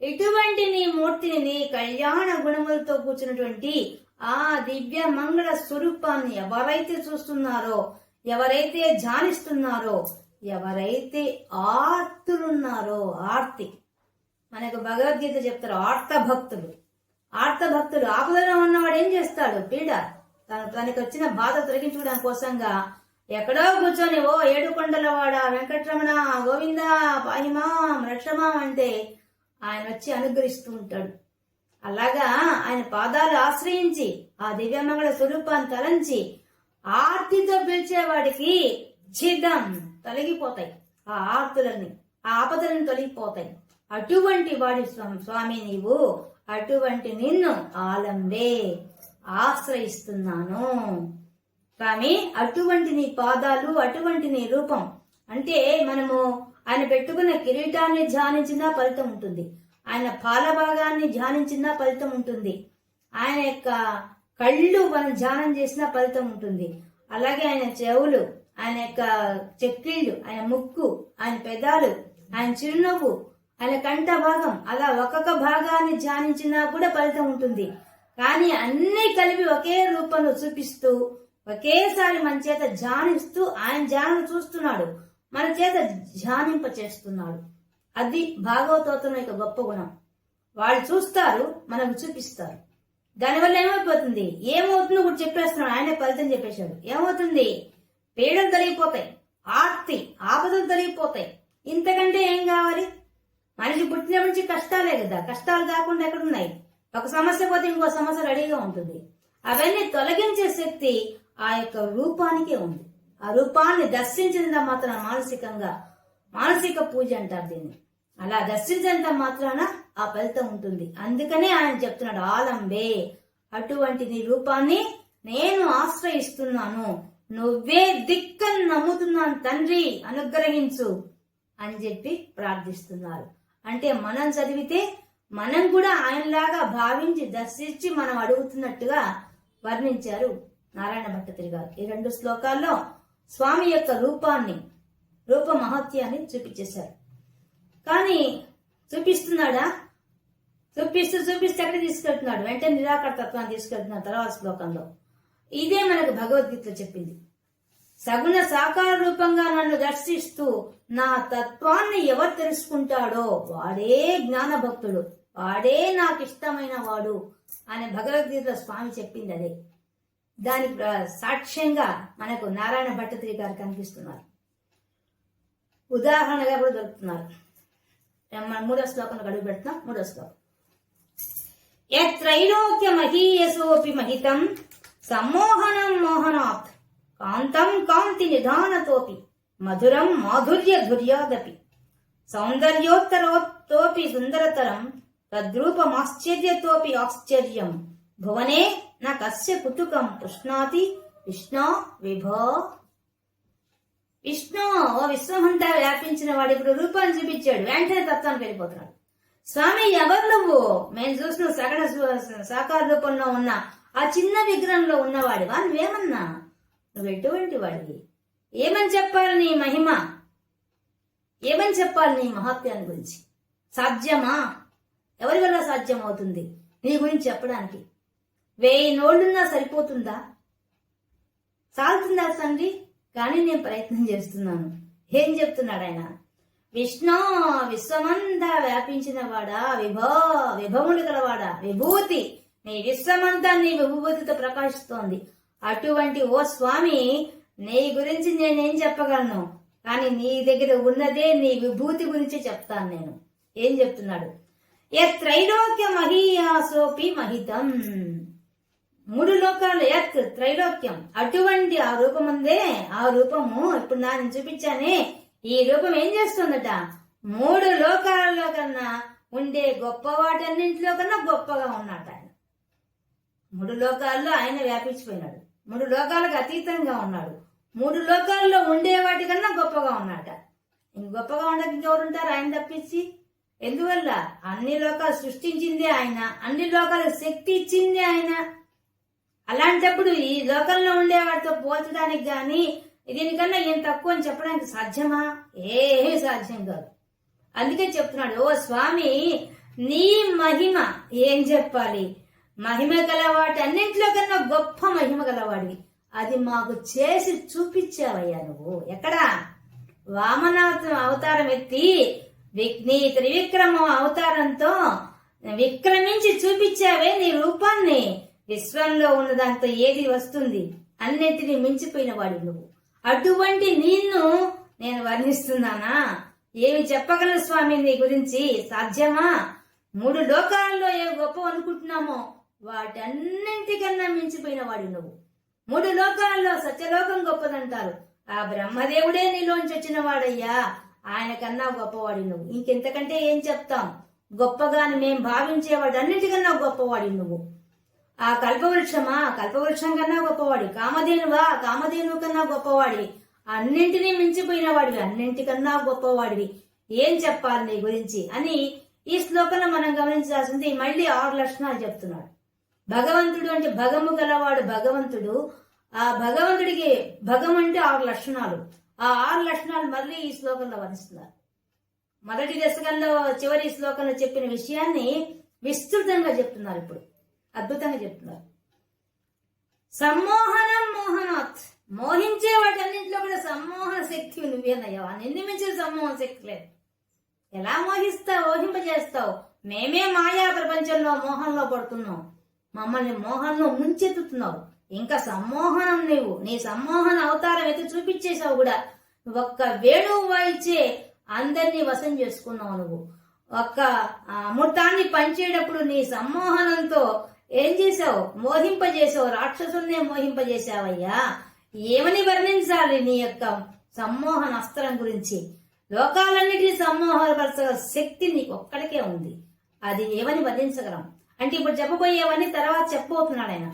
ఇటువంటి నీ మూర్తిని, నీ కళ్యాణ గుణములతో కూర్చున్నటువంటి ఆ దివ్య మంగళ స్వరూపాన్ని ఎవరైతే చూస్తున్నారో, ఎవరైతే ధ్యానిస్తున్నారో, ఎవరైతే ఆర్తులున్నారో, ఆర్తి మనకు భగవద్గీత చెప్తారు, ఆర్తభక్తులు. ఆర్తభక్తులు, ఆపదలో ఉన్నవాడు ఏం చేస్తాడు? పీడ తనకు వచ్చిన బాధ తొలగించుకోవడం కోసంగా ఎక్కడో కూర్చొని ఓ ఏడుకొండలవాడ, వెంకటరమణ, గోవింద, పాహిమాం, రక్షమాం అంటే ఆయన వచ్చి అనుగ్రహిస్తూ ఉంటాడు. అలాగా ఆయన పాదాలు ఆశ్రయించి ఆ దివ్యమంగళ స్వరూపాన్ని తలంచి ఆర్తితో పిలిచేవాడికి ఛిదం తొలగిపోతాయి. ఆ ఆర్తులన్నీ, ఆ ఆపదలను తొలగిపోతాయి. అటువంటి వాడి స్వామి నీవు, అటువంటి నిన్ను ఆలంబే ఆశ్రయిస్తున్నాను స్వామి. అటువంటి నీ పాదాలు, అటువంటి నీ రూపం అంటే మనము ఆయన పెట్టుకున్న కిరీటాన్ని ధ్యానించినా ఫలితం ఉంటుంది, ఆయన పాలభాగాన్ని ధ్యానించినా ఫలితం ఉంటుంది, ఆయన యొక్క కళ్ళు మనం ధ్యానం చేసినా ఫలితం ఉంటుంది. అలాగే ఆయన చెవులు, ఆయన యొక్క చెక్కిళ్ళు, ఆయన ముక్కు, ఆయన పెదాలు, ఆయన చిరునవ్వు, ఆయన కంఠ భాగం, అలా ఒక్కొక్క భాగాన్ని ధ్యానించినా కూడా ఫలితం ఉంటుంది. కానీ అన్ని కలిపి ఒకే రూపంలో చూపిస్తూ ఒకేసారి మన చేత ధ్యానిస్తూ ఆయన ధ్యానం చూస్తున్నాడు, మన చేత ధ్యానింప చేస్తున్నాడు. అది భాగవతోత్తమ యొక్క గొప్ప గుణం. వాళ్ళు చూస్తారు, మనకు చూపిస్తారు. దానివల్ల ఏమైపోతుంది, ఏమవుతుందో కూడా చెప్పేస్తున్నాడు. ఆయనే ఫలితం చెప్పేశాడు. ఏమవుతుంది? పీడలు తొలగిపోతాయి, ఆర్తి ఆపదలు తొలగిపోతాయి. ఇంతకంటే ఏం కావాలి? మనిషి పుట్టినప్పటి నుంచి కష్టాలే కదా, కష్టాలు కాకుండా ఎక్కడున్నాయి? ఒక సమస్య పోతే ఇంకో సమస్య రెడీగా ఉంటుంది. అవన్నీ తొలగించే శక్తి ఆ యొక్క రూపానికే ఉంది. ఆ రూపాన్ని దర్శించినంత మాత్రాన మానసిక పూజ అంటారు దీన్ని. అలా దర్శించినంత మాత్రాన ఆ ఫలితం ఉంటుంది. అందుకనే ఆయన చెప్తున్నాడు, ఆలంబే అటువంటి నీ రూపాన్ని నేను ఆశ్రయిస్తున్నాను, నువ్వే దిక్కని నమ్ముతున్నాను తండ్రి, అనుగ్రహించు అని చెప్పి ప్రార్థిస్తున్నారు. అంటే మనం చదివితే మనం కూడా ఆయనలాగా భావించి దర్శించి మనం అడుగుతున్నట్టుగా వర్ణించారు నారాయణ భట్టతిరి గారు. ఈ 2 శ్లోకాల్లో స్వామి యొక్క రూప మహత్యాన్ని చూపించేశారు. కానీ చూపిస్తున్నాడా? చూపిస్తూ ఎక్కడ తీసుకెళ్తున్నాడు? వెంటనే నిరాకార తత్వాన్ని తీసుకెళ్తున్నాడు తర్వాత శ్లోకంలో. ఇదే మనకు భగవద్గీతలో చెప్పింది. సగుణ సాకార రూపంగా నన్ను దర్శిస్తూ నా తత్వాన్ని ఎవరు తెలుసుకుంటాడో వాడే జ్ఞాన భక్తుడు, వాడే నాకు ఇష్టమైన వాడు అని భగవద్గీతలో స్వామి చెప్పింది అదే. దానికి సాక్ష్యంగా మనకు నారాయణ భట్టతిరి గారు కనిపిస్తున్నారు, ఉదాహరణగా కూడా దొరుకుతున్నారు. మనం 3వ శ్లోకంలో అడుగు పెడుతున్నాం. 3వ శ్లోకం, యత్రైలోక్య మహీయసోపి మహితం సమ్మోహనం మోహనాత్ కాంతం కాంతి నిధానతోపి మధురం మాధుర్య ధుర్యాదపి సౌందర్యోత్తరోత్తోపి సుందరతరం తద్రూపమాశ్చర్యతోపి ఆశ్చర్యం భువనే నా కస్య కుతుకం పుష్ణాతి విష్ణు విభో. విష్ణు ఓ విశ్వమంతా వ్యాపించిన వాడు ఇప్పుడు రూపాన్ని చూపించాడు, వెంటనే తత్వానికి వెళ్ళిపోతున్నాడు. స్వామి ఎవరు నువ్వు? మేము చూసిన సగణ సాకార రూపంలో ఉన్న ఆ చిన్న విగ్రహంలో ఉన్నవాడివా? నువ్వేమన్నా? నువ్వు ఎటువంటి వాడివి? ఏమని చెప్పాలి నీ మహిమ? ఏమని చెప్పాలి నీ మహత్యాన్ని గురించి? సాధ్యమా? ఎవరి వల్ల సాధ్యం అవుతుంది నీ గురించి చెప్పడానికి? 1000 నోళ్లున్నా సరిపోతుందా? చాలుతుందా తండ్రి? కానీ నేను ప్రయత్నం చేస్తున్నాను. ఏం చెప్తున్నాడు ఆయన? విష్ణు విశ్వమంతా వ్యాపించిన వాడా, విభవములు గలవాడా, విభూతి నీ విశ్వమంతా నీ విభూతితో ప్రకాశిస్తోంది. అటువంటి ఓ స్వామి, నీ గురించి నేనేం చెప్పగలను? కానీ నీ దగ్గర ఉన్నదే నీ విభూతి గురించి చెప్తాను నేను. ఏం చెప్తున్నాడు? త్రైలోక్య మహీయాసోపి మహితం. 3 లోకాలు యత్ త్రైలోక్యం, అటువంటి ఆ రూపముందే, ఆ రూపము ఇప్పుడు నేను చూపించానే, ఈ రూపం ఏం చేస్తుందట, 3 లోకాలలో కన్నా ఉండే గొప్ప వాటన్నింటిలో కన్నా గొప్పగా ఉన్నాడు ఆయన. 3 లోకాల్లో ఆయన వ్యాపించిపోయినాడు, 3 లోకాలకు అతీతంగా ఉన్నాడు, 3 లోకాల్లో ఉండే వాటికన్నా గొప్పగా ఉన్నాట. ఇంక గొప్పగా ఉండక ఇంకెవరుంటారు ఆయన తప్పించి? ఎందువల్ల అన్ని లోకాలు సృష్టించిందే ఆయన, అన్ని లోకాలకు శక్తి ఇచ్చిందే ఆయన. అలాంటప్పుడు ఈ లోకంలో ఉండే వాటితో పోల్చడానికి గాని దీనికన్నా ఏం తక్కువ అని చెప్పడానికి సాధ్యమా? ఏమీ సాధ్యం కాదు. అందుకే చెప్తున్నాడు, ఓ స్వామి నీ మహిమ ఏం చెప్పాలి, మహిమ గల వాటి అన్నింటిలో కన్నా గొప్ప మహిమ గలవాడివి, అది మాకు చేసి చూపించావయ్యా నువ్వు. ఎక్కడా? వామన అవతారం ఎత్తి నీ త్రివిక్రమ అవతారంతో విక్రమించి చూపించావే నీ రూపాన్ని. విశ్వంలో ఉన్నదంతా ఏది వస్తుంది, అన్నిటినీ మించిపోయిన వాడి నువ్వు. అటువంటి నిన్ను నేను వర్ణిస్తున్నానా? ఏమి చెప్పగలను స్వామి నీ గురించి? సాధ్యమా? 3 లోకాల్లో ఏ గొప్ప అనుకుంటున్నామో వాటన్నింటికన్నా మించిపోయిన వాడి నువ్వు. 3 లోకాల్లో సత్యలోకం గొప్పదంటారు, ఆ బ్రహ్మదేవుడే నీలోంచి వచ్చిన వాడయ్యా, ఆయన కన్నా గొప్పవాడి నువ్వు. ఇంకెంతకంటే ఏం చెప్తాం? గొప్పగాని మేం భావించేవాడు అన్నిటికన్నా గొప్పవాడి నువ్వు. ఆ కల్పవృక్షమా, కల్పవృక్షం కన్నా గొప్పవాడి. కామధేనువా, కామధేనువు కన్నా గొప్పవాడివి. అన్నింటినీ మించిపోయిన వాడివి, అన్నింటికన్నా గొప్పవాడివి. ఏం చెప్పాలి నీ గురించి అని ఈ శ్లోకంలో మనం గమనించాల్సింది. మళ్ళీ 6 లక్షణాలు చెప్తున్నాడు. భగవంతుడు అంటే భగము గలవాడు భగవంతుడు. ఆ భగవంతుడికి భగం అంటే 6 లక్షణాలు. ఆ 6 లక్షణాలు మళ్ళీ ఈ శ్లోకంలో వర్ణిస్తున్నారు. మొదటి దశకంలో చివరి శ్లోకంలో చెప్పిన విషయాన్ని విస్తృతంగా చెప్తున్నారు. ఇప్పుడు అద్భుతంగా చెప్తున్నారు. సమ్మోహనం మోహనాత్, మోహించే వాటన్నింటిలో కూడా సమ్మోహన శక్తి నువ్వేనయ్యావా, నిన్ను మించిన సమ్మోహన శక్తి లేదు. ఎలా మోహిస్తావు, మోహింపజేస్తావు? మేమే మాయా ప్రపంచంలో మోహంలో పడుతున్నాం, మమ్మల్ని మోహంలో ముంచెత్తుతున్నావు. ఇంకా సమ్మోహనం నీవు, నీ సమ్మోహన అవతారం అయితే చూపించేశావు కూడా. ఒక్క వేణువు వాయిచ్చే అందరినీ వశం చేసుకున్నావు నువ్వు. ఒక్క అమృతాన్ని పంచేటప్పుడు నీ సమ్మోహనంతో ఏం చేశావు? మోహింపజేశావు, రాక్షసుల్నే మోహింపజేశావయ్యా. ఏమని వర్ణించాలి నీ యొక్క సమ్మోహన అస్త్రం గురించి? లోకాలన్నిటినీ సమ్మోహనపరచగల శక్తి నీకు ఒక్కడికే ఉంది. అది ఏమని వర్ణించగలం అంటే ఇప్పుడు చెప్పబోయేవన్నీ తర్వాత చెప్పబోతున్నాడు ఆయన.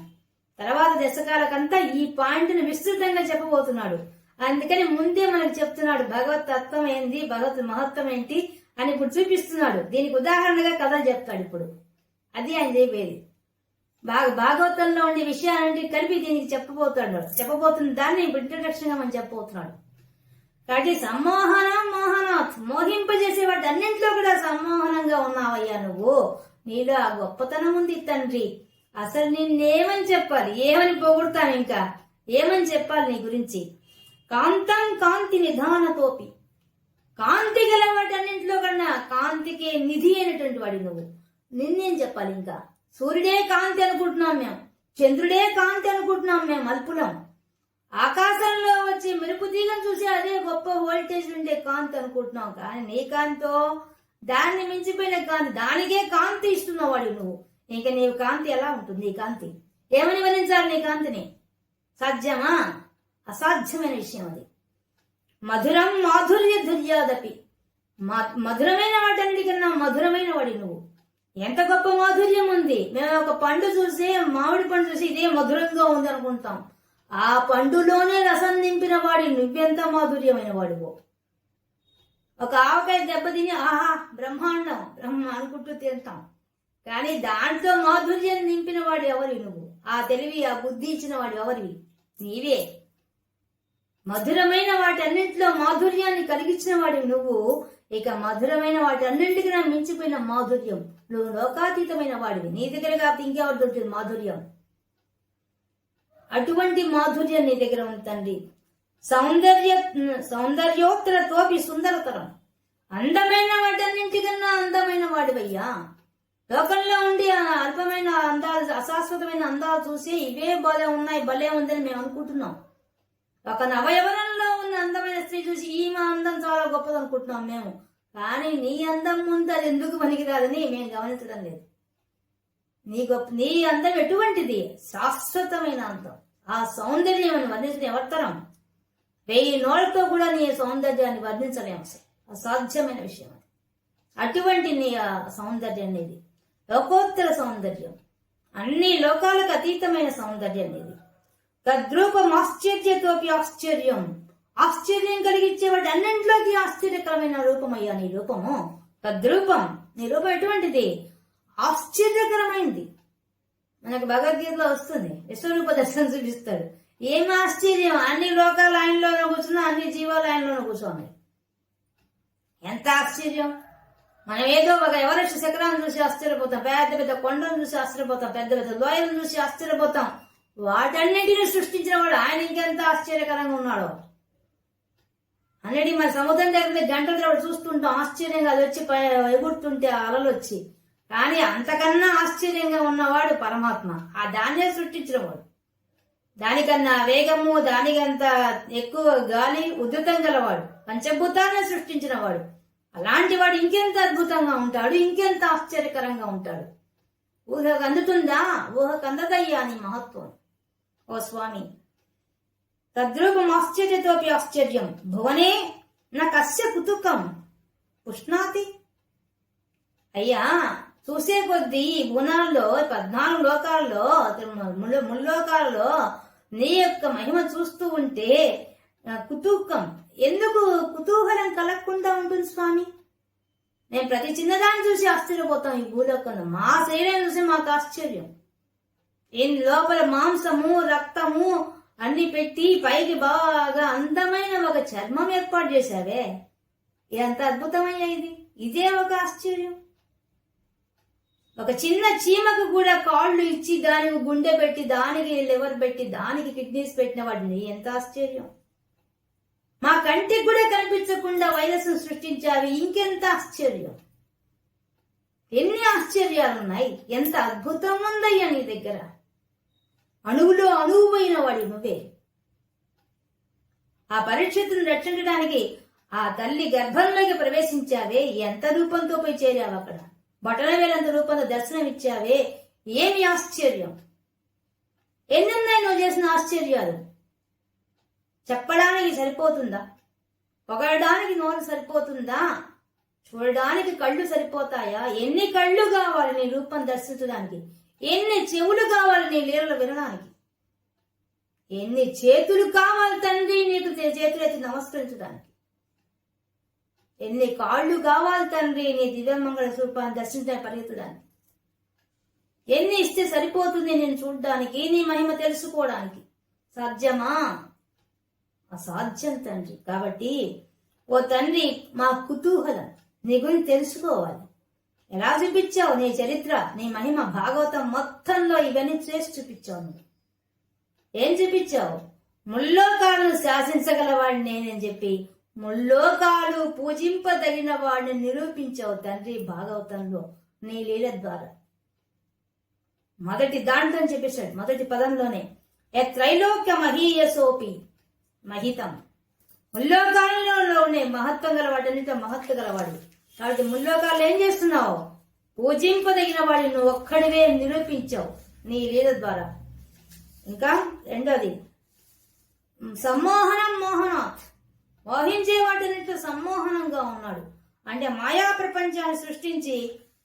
తర్వాత దశకాలకంతా ఈ పాయింట్ను విస్తృతంగా చెప్పబోతున్నాడు. అందుకని ముందే మనకు చెప్తున్నాడు భగవత్ తత్వం ఏంది, భగవత్ మహత్వం ఏంటి అని ఇప్పుడు చూపిస్తున్నాడు. దీనికి ఉదాహరణగా కథలు చెప్తాడు ఇప్పుడు. అది ఆయన చెప్పేది. భాగవతంలో ఉండే విషయాలంటే కలిపి దీనికి చెప్పబోతున్న దాన్ని ఇప్పుడు ఇంట్రడక్షన్ గా మనం చెప్పబోతున్నాడు. కాబట్టి సమ్మోహనం మోహనాత్, మోహింపజేసే వాటి అన్నింటిలో కూడా సమ్మోహనంగా ఉన్నావయ్యా నువ్వు. నీలో ఆ గొప్పతనం ఉంది తండ్రి. అసలు నిన్నేమని చెప్పాలి, ఏమని పొగుడతాం, ఇంకా ఏమని చెప్పాలి నీ గురించి? కాంతం కాంతి నిధానతోపి, కాంతి గల వాటన్నింటిలో కన్నా కాంతికే నిధి అయినటువంటి వాడి నువ్వు. నిన్నేం చెప్పాలి? ఇంకా సూర్యుడే కాంతి అనుకుంటున్నాం మేము, చంద్రుడే కాంతి అనుకుంటున్నాం మేము, అల్పులం. ఆకాశంలో వచ్చి మెరుపు తీగను చూసి అదే గొప్ప వోల్టేజ్ ఉండే కాంతి అనుకుంటున్నాం. కానీ నీ కాంతో దాన్ని మించిపోయిన కాంతి, దానికే కాంతి ఇస్తున్నావు వాడు నువ్వు. ఇంకా నీ కాంతి ఎలా ఉంటుంది? ఈ కాంతి ఏమని వర్ణించాలి నీ కాంతిని? సాధ్యమా? అసాధ్యమైన విషయం అది. మధురం మాధుర్య ధుర్యాదపి, మధురమైన వాటన్నిటికన్నా మధురమైన వాడి నువ్వు. ఎంత గొప్ప మాధుర్యం ఉంది. మేము ఒక పండు చూసి, మామిడి పండు చూసి ఇదే మధురంగా ఉంది అనుకుంటాం. ఆ పండులోనే రసం నింపిన వాడి నువ్వెంత మాధుర్యమైన వాడివో. ఒక ఆవకాయ దెబ్బతిని ఆహా బ్రహ్మాండం బ్రహ్మ అనుకుంటూ తింటాం. కానీ దాంట్లో మాధుర్యం నింపిన వాడు ఎవరి నువ్వు? ఆ తెలివి, ఆ బుద్ధి ఇచ్చిన వాడు ఎవరివి? నీవే. మధురమైన వాటన్నింటిలో మాధుర్యాన్ని కలిగించిన వాడివి నువ్వు. ఇక మధురమైన వాటన్నింటికన్నా మించిపోయిన మాధుర్యం, నువ్వు లోకాతీతమైన వాడివి. నీ దగ్గర కాబట్టి ఇంకెవరి ఉంటుంది మాధుర్యం? అటువంటి మాధుర్యం నీ దగ్గర ఉందండి. సౌందర్యోత్తరతోపి సుందరతరం, అందమైన వాటన్నింటికన్నా అందమైన వాడివయ్యా. లోకంలో ఉండి అల్పమైన అందాలు, అశాశ్వతమైన అందాలు చూసి ఇవే భలే ఉన్నాయి, భలే ఉందని మేము అనుకుంటున్నాం. ఒక నవయవనంలో ఉన్న అందమైన స్త్రీ చూసి ఈమె అందం చాలా గొప్పది అనుకుంటున్నాం మేము. కానీ నీ అందం ముందు అది ఎందుకు పనికిరాదని మేము గమనించడం లేదు. నీ అందం ఎటువంటిది? శాశ్వతమైన అందం. ఆ సౌందర్యం వర్ణించడం ఎవరితరం? 1000 నోళ్లతో కూడా నీ సౌందర్యాన్ని వర్ణించలేము. అసాధ్యమైన విషయం అది. అటువంటి నీ సౌందర్యం అనేది లోకోత్తర సౌందర్యం, అన్ని లోకాలకు అతీతమైన సౌందర్యం అనేది. తద్రూపం ఆశ్చర్యతోపి ఆశ్చర్యం, ఆశ్చర్యం కలిగించేవాటి అన్నింటిలోకి ఆశ్చర్యకరమైన రూపమయ్యా నీ రూపము. తద్రూపం, నీ రూపం ఎటువంటిది? ఆశ్చర్యకరమైంది. మనకు భగవద్గీతలో వస్తుంది, విశ్వరూప దర్శనం చూపిస్తాడు. ఏం ఆశ్చర్యం! అన్ని లోకాలు ఆయనలోనే కూర్చున్నా, అన్ని జీవాలు ఆయనలోనే కూర్చోన్నాయి. ఎంత ఆశ్చర్యం! మనం ఏదో ఒక ఎవరెస్ట్ శిఖరాన్ని చూసి ఆశ్చర్యపోతాం, పెద్ద పెద్ద కొండలను చూసి ఆశ్చర్యపోతాం, పెద్ద పెద్ద లోయలను చూసి ఆశ్చర్యపోతాం. వాటన్నిటిని సృష్టించిన వాడు ఆయన ఇంకెంత ఆశ్చర్యకరంగా ఉన్నాడో. అన్నిటి మన సముద్రం దగ్గర గంటల తరబడి చూస్తుంటాం ఆశ్చర్యంగా, అది వచ్చి ఎగురుతుంటే అలలు వచ్చి. కానీ అంతకన్నా ఆశ్చర్యంగా ఉన్నవాడు పరమాత్మ. ఆ దాన్నే సృష్టించిన వాడు. దానికన్నా వేగము, దానికంత ఎక్కువ గాలి, ఉద్ధృతం గలవాడు, పంచభూతాన్ని సృష్టించిన వాడు. అలాంటి వాడు ఇంకెంత అద్భుతంగా ఉంటాడు, ఇంకెంత ఆశ్చర్యకరంగా ఉంటాడు. ఊహకు అందుతుందా? ఊహకు అందదయ్యా నీ మహత్వం ఓ స్వామి. తద్రూపం ఆశ్చర్యతోపి ఆశ్చర్యం, భువనే నా కస్య కుతుకం పుష్ణాతి. అయ్యా, చూసే కొద్దీ భువనాల్లో 14 లోకాల్లో, ముల్లోకాలలో నీ యొక్క మహిమ చూస్తూ ఉంటే కుతూహం, ఎందుకు కుతూహలం కలగకుండా ఉంటుంది స్వామి? నేను ప్రతి చిన్నదాన్ని చూసి ఆశ్చర్యపోతాం. ఈ భూలోకంలో మా శరీరం చూసి మాకు ఆశ్చర్యం. లోపల మాంసము, రక్తము అన్ని పెట్టి పైకి బాగా అందమైన ఒక చర్మం ఏర్పాటు చేశావే, ఎంత అద్భుతమయ్యా ఇది! ఇదే ఒక ఆశ్చర్యం. ఒక చిన్న చీమకు కూడా కాళ్ళు ఇచ్చి దానికి గుండె పెట్టి, దానికి లివర్ పెట్టి, దానికి కిడ్నీస్ పెట్టిన వాడిని ఎంత ఆశ్చర్యం! మా కంటికి కూడా కనిపించకుండా వైరస్ సృష్టించావి, ఇంకెంత ఆశ్చర్యం! ఎన్ని ఆశ్చర్యాలున్నాయి! ఎంత అద్భుతం ఉందయ్యా నీ దగ్గర! అణువులో అణువుపోయిన వాడి నువ్వే. ఆ పరీక్షితులను రక్షించడానికి ఆ తల్లి గర్భంలోకి ప్రవేశించావే, ఎంత రూపంతో పోయి చేరావు అక్కడ. బటన వేలంత రూపంలో దర్శనం ఇచ్చావే, ఏమి ఆశ్చర్యం! ఎన్నున్నాయి నువ్వు చేసిన ఆశ్చర్యాలు? చెప్పడానికి సరిపోతుందా? పొగడడానికి నోరు సరిపోతుందా? చూడడానికి కళ్ళు సరిపోతాయా? ఎన్ని కళ్ళు కావాలి నీ రూపం దర్శించడానికి? ఎన్ని చెవులు కావాలి నీ లీలలు వినడానికి? ఎన్ని చేతులు కావాలి తండ్రి నీకు చేతులెత్తి నమస్కరించడానికి? ఎన్ని కాళ్ళు కావాలి తండ్రి నీ దివ్యమంగళ రూపాన్ని దర్శించడానికి, పరిగెత్తడానికి? ఎన్ని ఇస్తే సరిపోతుంది నేను చూడడానికి, నీ మహిమ తెలుసుకోవడానికి? సాధ్యమా? అసాధ్యం తండ్రి. కాబట్టి ఓ తండ్రి, మా కుతూహలం నీ గురించి తెలుసుకోవాలి. ఎలా చూపించావు నీ చరిత్ర, నీ మహిమ? భాగవతం మొత్తంలో ఇవన్నీ చేసి చూపించావు. నువ్వు ఏం చూపించావు? ముల్లోకాలను శాసించగలవాడిని నేనని చెప్పి ముల్లోకాలు పూజింపదగిన వాడిని నిరూపించావు తండ్రి భాగవతంలో నీ లీల ద్వారా. మొదటి దాంట్లో చెప్పేశాడు, మొదటి పదంలోనే త్రైలోక్య మహీయసోపి మహితం. ముల్లోకాలలోనే మహత్వం గలవాడన్నిటిలో మహత్వ గలవాడు. కాబట్టి ముల్లోకాలు ఏం చేస్తున్నావు? పూజింపదగిన వాడిని నువ్వు ఒక్కడివే నిరూపించావు నీ లీల ద్వారా. ఇంకా రెండోది సమ్మోహనం మోహనాత్, మోహించే వాటినితో సమ్మోహనంగా ఉన్నాడు. అంటే మాయా ప్రపంచాన్ని సృష్టించి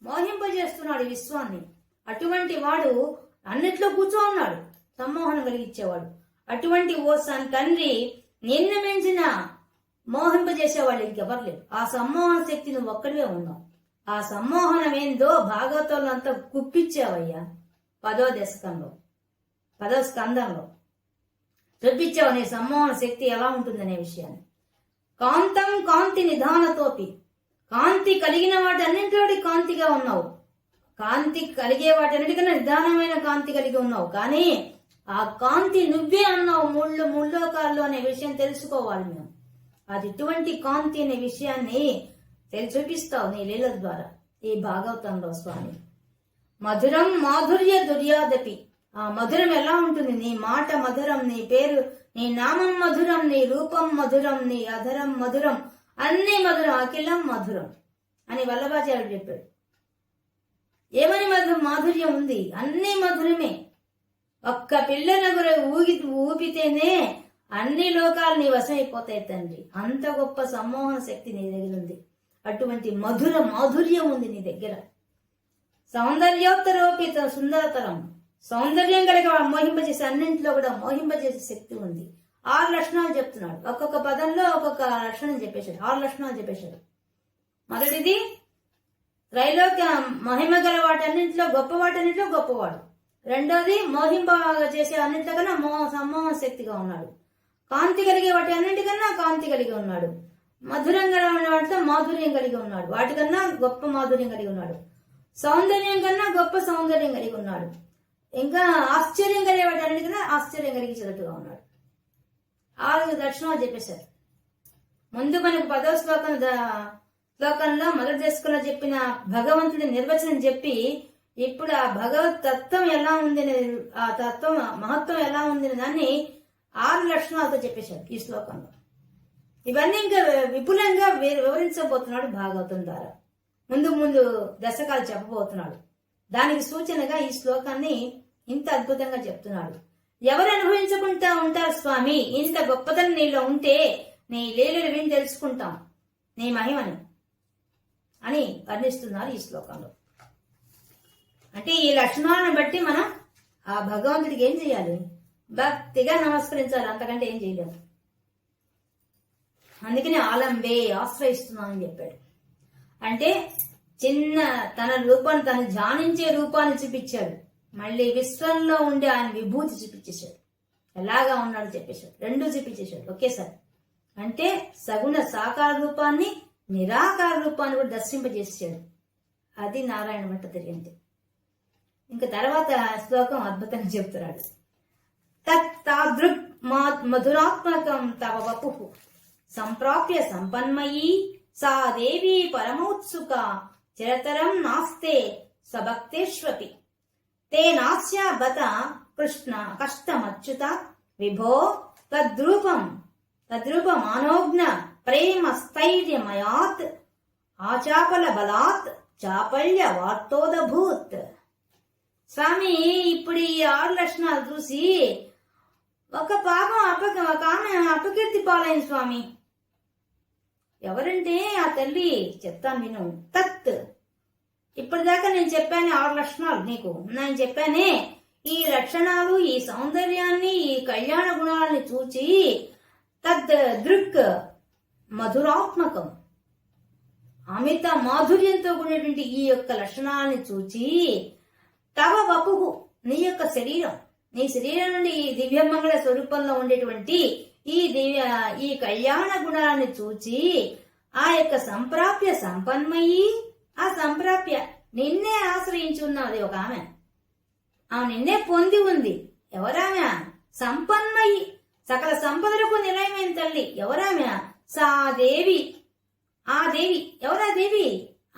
మోహింపజేస్తున్నాడు విశ్వాన్ని. అటువంటి వాడు అన్నిట్లో కూర్చో ఉన్నాడు, సమ్మోహనం కలిగించేవాడు. అటువంటి ఓ తండ్రి, నిన్ను మించిన మోహింపజేసేవాళ్ళు ఇంకెవరు లేరు. ఆ సమ్మోహన శక్తి నువ్వు ఒక్కడివే ఉన్నావు. ఆ సమ్మోహనం ఏందో భాగవతంలో అంతా కుప్పించావయ్యా. 10వ స్కందంలో చూపించావు నీ సమ్మోహన శక్తి ఎలా ఉంటుందనే విషయాన్ని. కాంతం కాంతి నిధానతోపి, కాంతి కలిగిన వాటి అన్నింటిలోటి కాంతిగా ఉన్నావు. కాంతి కలిగే వాటి అన్నిటికన్నా నిదానమైన కాంతి కలిగి ఉన్నావు. కానీ ఆ కాంతి నువ్వే అన్నావు ముల్లోకాల్లో అనే విషయం తెలుసుకోవాలి మేము. అది ఇటువంటి కాంతి అనే విషయాన్ని చూపిస్తావు నీ లీల ద్వారా ఈ భాగవతంలో స్వామి. మధురం మాధుర్య దుర్యాదపి, ఆ మధురం ఎలా ఉంటుంది? నీ మాట మధురం, నీ పేరు, నీ నామం మధురం, నీ రూపం మధురం, నీ అధరం మధురం, అన్ని మధురం, అఖిలం మధురం. అని వల్లభాచార్యుడు చెప్పాడు. ఏమని మాధుర్యం ఉంది? అన్ని మధురమే. ఒక్క పిల్లనగురు ఊపితేనే అన్ని లోకాలు నీ వశమైపోతాయి తండ్రి. అంత గొప్ప సమ్మోహన శక్తి నీ దగ్గర ఉంది. అటువంటి మాధుర్యం ఉంది నీ దగ్గర. సౌందర్యోత్తరోపిత సుందరతరం, సౌందర్యం కలిగి మోహింపజేసే, అన్నింటిలో కూడా మోహింపజేసే శక్తి ఉంది. 6 లక్షణాలు చెప్తున్నాడు. ఒక్కొక్క పదంలో ఒక్కొక్క లక్షణం చెప్పేశాడు. 6 లక్షణాలు చెప్పేశాడు. మొదటిది త్రైలోక్య మహిమ గల వాటన్నింటిలో గొప్పవాటన్నింటిలో గొప్పవాడు. రెండోది మోహింప చేసే అన్నింటిలో కన్నా సమ్మోహన శక్తిగా ఉన్నాడు. కాంతి కలిగే వాటి అన్నింటికన్నా కాంతి కలిగి ఉన్నాడు. మధురం గల వాటితో మాధుర్యం కలిగి ఉన్నాడు. వాటికన్నా గొప్ప మాధుర్యం కలిగి ఉన్నాడు. సౌందర్యం కన్నా గొప్ప సౌందర్యం కలిగి ఉన్నాడు. ఇంకా ఆశ్చర్యం కలిగే వాటి అన్నిటికన్నా ఆశ్చర్యం కలిగించేటట్టుగా ఉన్నాడు. 6 లక్షణాలు చెప్పేశారు. ముందు మనకు 10వ శ్లోకంలో మొదటి దశకంలో చెప్పిన భగవంతుడి నిర్వచనం చెప్పి, ఇప్పుడు ఆ భగవత్ తత్వం ఎలా ఉంది, ఆ తత్వం మహత్వం ఎలా ఉంది దాన్ని 6 లక్షణాలతో చెప్పేశారు ఈ శ్లోకంలో. ఇవన్నీ ఇంకా విపులంగా వివరించబోతున్నాడు భాగవతం ద్వారా. ముందు దశకాలు చెప్పబోతున్నాడు. దానికి సూచనగా ఈ శ్లోకాన్ని ఇంత అద్భుతంగా చెప్తున్నాడు. ఎవరు అనుభవించకుండా ఉంటారు స్వామి? ఇంత గొప్పతనం నీలో ఉంటే నీ లీలలు విని తెలుసుకుంటాం నీ మహిమను అని వర్ణిస్తున్నారు ఈ శ్లోకంలో. అంటే ఈ లక్షణాలను బట్టి మనం ఆ భగవంతుడికి ఏం చేయాలి? భక్తిగా నమస్కరించాలి. అంతకంటే ఏం చేయలేము. అందుకని ఆలంబే ఆశ్రయిస్తున్నానని చెప్పాడు. అంటే చిన్న తన రూపాన్ని, తను ధ్యానించే రూపాన్ని చూపించాడు. మళ్ళీ విశ్వంలో ఉండే ఆయన విభూతి చూపించేశాడు. ఎలాగా ఉన్నాడు చెప్పేశాడు. 2 చూపించేశాడు ఒకేసారి. అంటే సగుణ సాకార రూపాన్ని, నిరాకార రూపాన్ని కూడా దర్శింపజేసాడు. అది నారాయణ భట్టతిరి అంటే. ఇంకా తర్వాత శ్లోకం అద్భుతంగా చెప్తున్నాడు. తత్తాదృక్ మధురాత్మకం తవ వపు సంప్రాప్య సంపన్మయీ సా దేవీ పరమోత్సుక చిరతరం నాస్తే సభక్తేష్వపి తే నాస్య బత కృష్ణ కష్టమచ్యుత విభో తద్రూపమానోజ్ఞ ప్రేమ స్థైర్యమయాత్ ఆచాపల బలాత్ చాపల్య వార్తోదభూత్. స్వామి ఇప్పుడు ఈ 6 లక్షణాలు చూసి ఒక పాపం ఒక ఆమె అపకీర్తి పాలైంది స్వామి. ఎవరంటే ఆ తల్లి. చెప్తాను విను. తత్ ఇప్పటిదాకా నేను చెప్పాను 6 లక్షణాలు నీకు. నేను చెప్పానే ఈ లక్షణాలు, ఈ సౌందర్యాన్ని, ఈ కళ్యాణ గుణాలని చూచి తద్ దృక్ మధురాత్మకం, అమిత మాధుర్యంతో కూడినటువంటి ఈ యొక్క లక్షణాలని చూచి తవ వపుహు నీ యొక్క శరీరం, నీ శరీరం నుండి ఈ దివ్యమంగళ స్వరూపంలో ఉండేటువంటి ఈ కళ్యాణ గుణాలను చూచి ఆ యొక్క సంప్రాప్య సంపన్మయి, ఆ సంప్రాప్య నిన్నే ఆశ్రయించి ఉన్నది ఒక ఆమె నిన్నే పొంది ఉంది. ఎవరామె? సంపన్మయి, సకల సంపదలకు నిలయమైన తల్లి. ఎవరామె? సాదేవి. ఆ దేవి ఎవరా దేవి?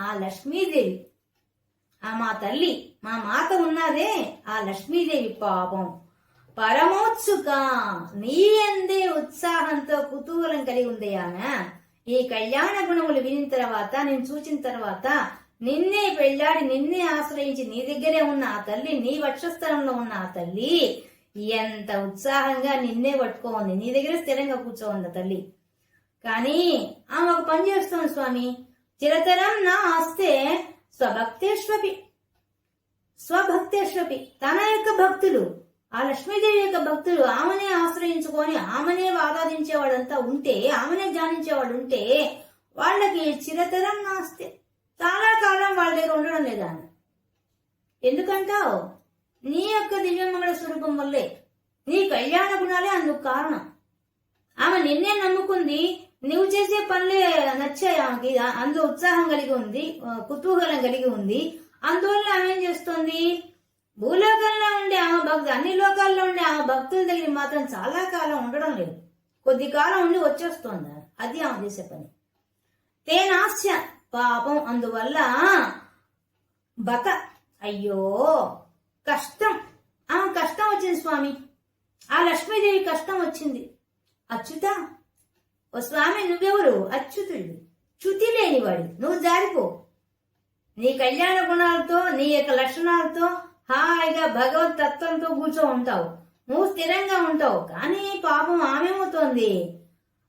ఆ లక్ష్మీదేవి. ఆ మా తల్లి, మా మాత ఉన్నదే ఆ లక్ష్మీదేవి. పాపం పరమోత్సుక, నీ అందే ఉత్సాహంతో కుతూహలం కలిగి ఉంది ఆమె. ఈ కళ్యాణ గుణములు విని తర్వాత, నేను చూచిన తర్వాత నిన్నే పెళ్ళాడి నిన్నే ఆశ్రయించి నీ దగ్గరే ఉన్న ఆ తల్లి, నీ వక్షస్థలంలో ఉన్న ఆ తల్లి ఎంత ఉత్సాహంగా నిన్నే పట్టుకోంది, నీ దగ్గర స్థిరంగా కూర్చోంది తల్లి. కానీ ఆమె ఒక పని చేస్తోంది స్వామి. చిరతరం నా ఆస్తే స్వభక్తేష్వపి, తన యొక్క భక్తులు, ఆ లక్ష్మీదేవి యొక్క భక్తులు ఆమెనే ఆశ్రయించుకొని ఆమెనే ఆరాధించేవాడంతా ఉంటే, ఆమెనే ధ్యానించేవాడు ఉంటే వాళ్ళకి చిరతరం నాస్తే, చాలా కాలం వాళ్ళ దగ్గర ఉండడం లేదా? ఎందుకంటావు? నీ యొక్క దివ్యమంగళ స్వరూపం వల్లే, నీ కళ్యాణ గుణాలే అందుకు కారణం. ఆమె నిన్నే నమ్ముకుంది, నువ్వు చేసే పనులే నచ్చాయి ఆమెకి, అందులో ఉత్సాహం కలిగి ఉంది, కుతూహలం కలిగి ఉంది. అందువల్ల ఆమె ఏం చేస్తుంది? భూలోకంలో ఉండే ఆమె భక్తులు, అన్ని లోకాల్లో ఉండే ఆమె భక్తుల దగ్గర మాత్రం చాలా కాలం ఉండడం లేదు, కొద్ది కాలం ఉండి వచ్చేస్తోంది. అది ఆమె చేసే పని. తేనాస్య, పాపం అందువల్ల బత, అయ్యో కష్టం, ఆమె కష్టం వచ్చింది స్వామి. ఆ లక్ష్మీదేవి కష్టం వచ్చింది. అచ్యుత, ఓ స్వామి నువ్వెవరు? అచ్యుతుడు. చ్యుతి లేనివాడు, నువ్వు జారిపో. నీ కళ్యాణ గుణాలతో నీ యొక్క లక్షణాలతో హాయిగా భగవత్ తత్వంతో కూర్చో ఉంటావు, నువ్వు స్థిరంగా ఉంటావు. కానీ పాపం ఆమెమవుతోంది,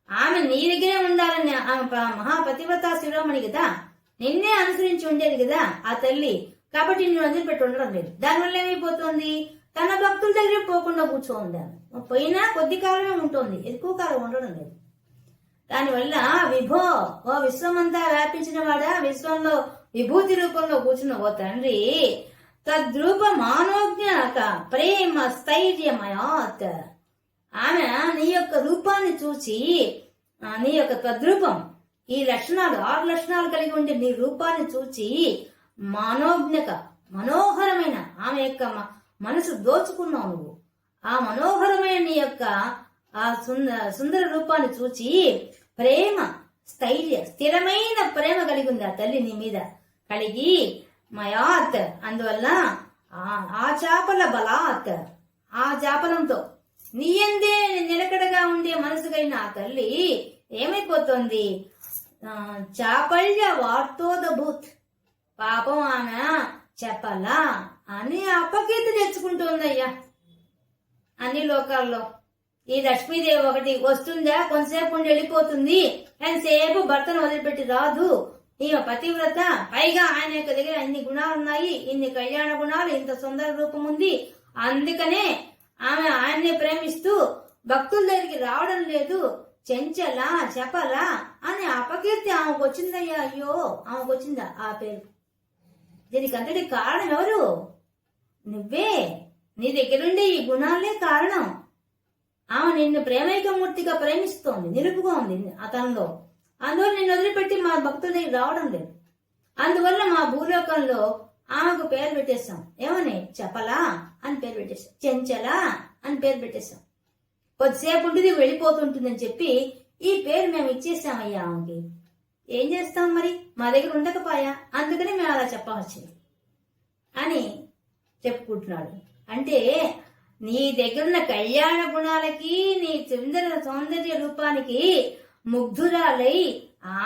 ఆమె నీ దగ్గరే ఉండాలని, ఆమె మహాపతివ్రత శిరోమణి కదా, నిన్నే అనుసరించి ఉండేది కదా ఆ తల్లి. కాబట్టి నిన్ను వదిలిపెట్టి ఉండడం లేదు. దానివల్ల ఏమైపోతుంది, తన భక్తుల దగ్గర పోకుండా కూర్చో ఉండాలి. పోయినా కొద్ది కాలమే ఉంటుంది, ఎక్కువ కాలం ఉండడం లేదు. దానివల్ల విభో, ఓ విశ్వమంతా వ్యాపించిన వాడా, విశ్వంలో విభూతి రూపంలో కూర్చున్న ఓ తండ్రి, తద్రూప మానోజ్ఞాక ప్రేమ స్థైర్యమయాత్. ఆమె నీ యొక్క రూపాన్ని చూసి, నీ యొక్క తద్రూపం, ఈ లక్షణాలు 6 లక్షణాలు కలిగి ఉండే నీ రూపాన్ని చూచి మానోజ్ఞక మనోహరమైన ఆమె యొక్క మనసు దోచుకున్నావు నువ్వు. ఆ మనోహరమైన నీ యొక్క ఆ సుందర రూపాన్ని చూచి ప్రేమ స్థైర్య స్థిరమైన ప్రేమ కలిగి ఉంది ఆ తల్లి నీ మీద కలిగి, మయాత్ అందువల్ల ఆ చాపల బలాత్, ఆ చాపలంతో నీయందే నిలకడగా ఉండే మనసుకైన ఆ తల్లి ఏమైపోతుంది, చాపల్య వార్తోదభూత్. పాపం ఆమె చెప్పాలా అని అపకీర్తి తెచ్చుకుంటుందయ్యా అన్ని లోకాల్లో. ఈ లక్ష్మీదేవి ఒకటి వస్తుందా, కొంతసేపు ఉండి వెళ్ళిపోతుంది, ఎంతసేపు భర్తను వదిలిపెట్టి రాదు. ఈమె పతివ్రత, పైగా ఆయన యొక్క దగ్గర అన్ని గుణాలు ఉన్నాయి, ఇన్ని కళ్యాణ గుణాలు, ఇంత సుందర రూపం ఉంది. అందుకనే ఆమె ఆయన్ని ప్రేమిస్తూ భక్తుల దగ్గరికి రావడం లేదు, చెంచలా చెప్పలా అని అపకీర్తి ఆమెకు వచ్చిందయ్యా. అయ్యో, ఆమెకు వచ్చిందా ఆ పేరు? దీనికి అంతటి కారణం ఎవరు? నువ్వే. నీ దగ్గరుండే ఈ గుణాలే కారణం. ఆమె నిన్ను ప్రేమైకమూర్తిగా ప్రేమిస్తోంది, నిలుపుగా ఉంది అతనిలో. అందువల్ల నిన్ను వదిలిపెట్టి మా భక్తుల దగ్గర రావడం లేదు. అందువల్ల మా భూలోకంలో ఆమెకు పేరు పెట్టేశాం. ఏమని? చెప్పలా అని పేరు పెట్టేశాం, చెంచలా అని పేరు పెట్టేశాం. కొద్దిసేపు ఉంటుంది వెళ్ళిపోతుంటుందని చెప్పి ఈ పేరు మేము ఇచ్చేసామయ్యా ఆమెకి. ఏం చేస్తాం మరి, మా దగ్గర ఉండకపోయా, అందుకని మేము అలా చెప్పవచ్చింది అని చెప్పుకుంటున్నాడు. అంటే నీ దగ్గరున్న కళ్యాణ గుణాలకి, నీ సౌందర్య రూపానికి ముగ్ధురాలై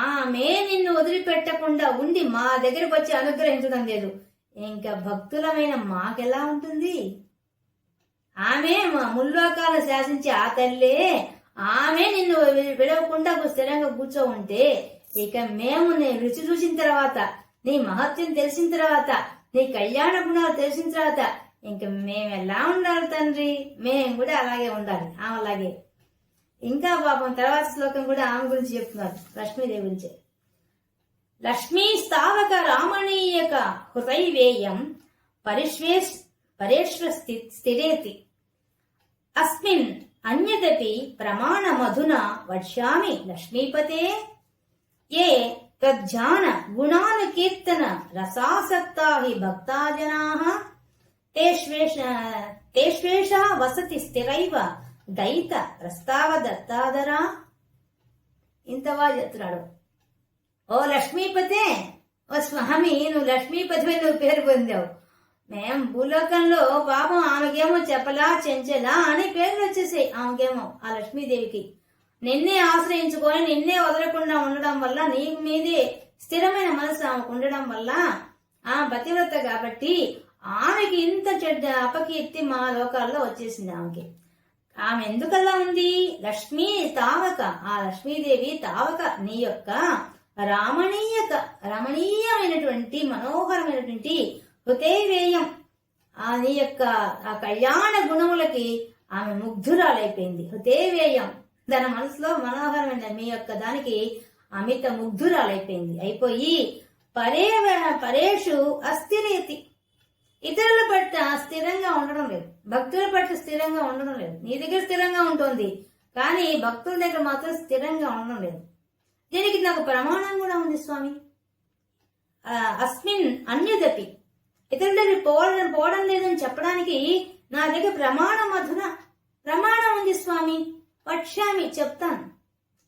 ఆమె నిన్ను వదిలిపెట్టకుండా ఉండి మా దగ్గరకు వచ్చి అనుగ్రహించడం లేదు. ఇంకా భక్తులమైన మాకెలా ఉంటుంది? ఆమె మా ముల్లోకాలు శాసించే ఆ తల్లే, ఆమె నిన్ను విడవకుండా స్థిరంగా కూర్చో ఉంటే, ఇక మేము నీ రుచి చూసిన తర్వాత, నీ మహత్యం తెలిసిన తర్వాత, నీ కళ్యాణ గుణాలు తెలిసిన తర్వాత ఇంక మేము ఎలా ఉండాలి తండ్రి? మేము కూడా అలాగే ఉండాలి, ఆమె అలాగే. ఇంకా పాపం తర్వాత శ్లోకం కూడా ఆమె గురించి చెప్తున్నారు, లక్ష్మీదేవి గురించి. లక్ష్మీ స్థావక రామణీయక హృతైవేయం పరేశ్వ స్థిరేతి అస్మిన్ అన్యదపి ప్రమాణ మధునా వక్ష్యామి లక్ష్మీపతే ఏ తజ్జాన గుణానుకీర్తన రసాసక్తా హి భక్తా జనాః తేష్వేష వసతి స్థిరైవ దయిత ప్రస్తావ దత్తాదరా. ఇంతవా చెప్తున్నాడు. ఓ లక్ష్మీపతే, ఓ స్వామి, నువ్వు లక్ష్మీపతి నువ్వు పేరు పొందావు. మేం భూలోకంలో పాపం ఆమెకేమో చెప్పలా చెంచలా అని పేర్లు వచ్చేసాయి. ఆమెకేమో ఆ లక్ష్మీదేవికి నిన్నే ఆశ్రయించుకొని నిన్నే వదలకుండా ఉండడం వల్ల, నీ మీదే స్థిరమైన మనసు ఆమెకు ఉండడం వల్ల, ఆ పతివ్రత కాబట్టి ఆమెకి ఇంత చెడ్డ అపకీర్తి మా లోకాల్లో వచ్చేసింది ఆమెకి. ఆమె ఎందుకలా ఉంది? లక్ష్మీ తావక, ఆ లక్ష్మీదేవి తావక నీ యొక్క రమణీయమైనటువంటి మనోహరమైనటువంటి హృతైవేయం, ఆ నీ యొక్క ఆ కళ్యాణ గుణములకి ఆమె ముగ్ధురాలైపోయింది. హృతైవేయం, తన మనసులో మనోహరమైన మీ యొక్క దానికి అమిత ముగ్ధురాలైపోయింది. అయిపోయి పరేషు అస్థిరేతి, ఇతరుల పట్ల స్థిరంగా ఉండడం లేదు, భక్తుల పట్ల స్థిరంగా ఉండడం లేదు. నీ దగ్గర స్థిరంగా ఉంటుంది కానీ భక్తుల దగ్గర మాత్రం స్థిరంగా ఉండడం లేదు. దీనికి నాకు ప్రమాణం కూడా ఉంది స్వామి. అస్మిన్ అన్యదపి, ఇతరుల దగ్గర పోవడం లేదని చెప్పడానికి నా దగ్గర ప్రమాణం ఉంది స్వామి. వక్ష్యామి, చెప్తాను.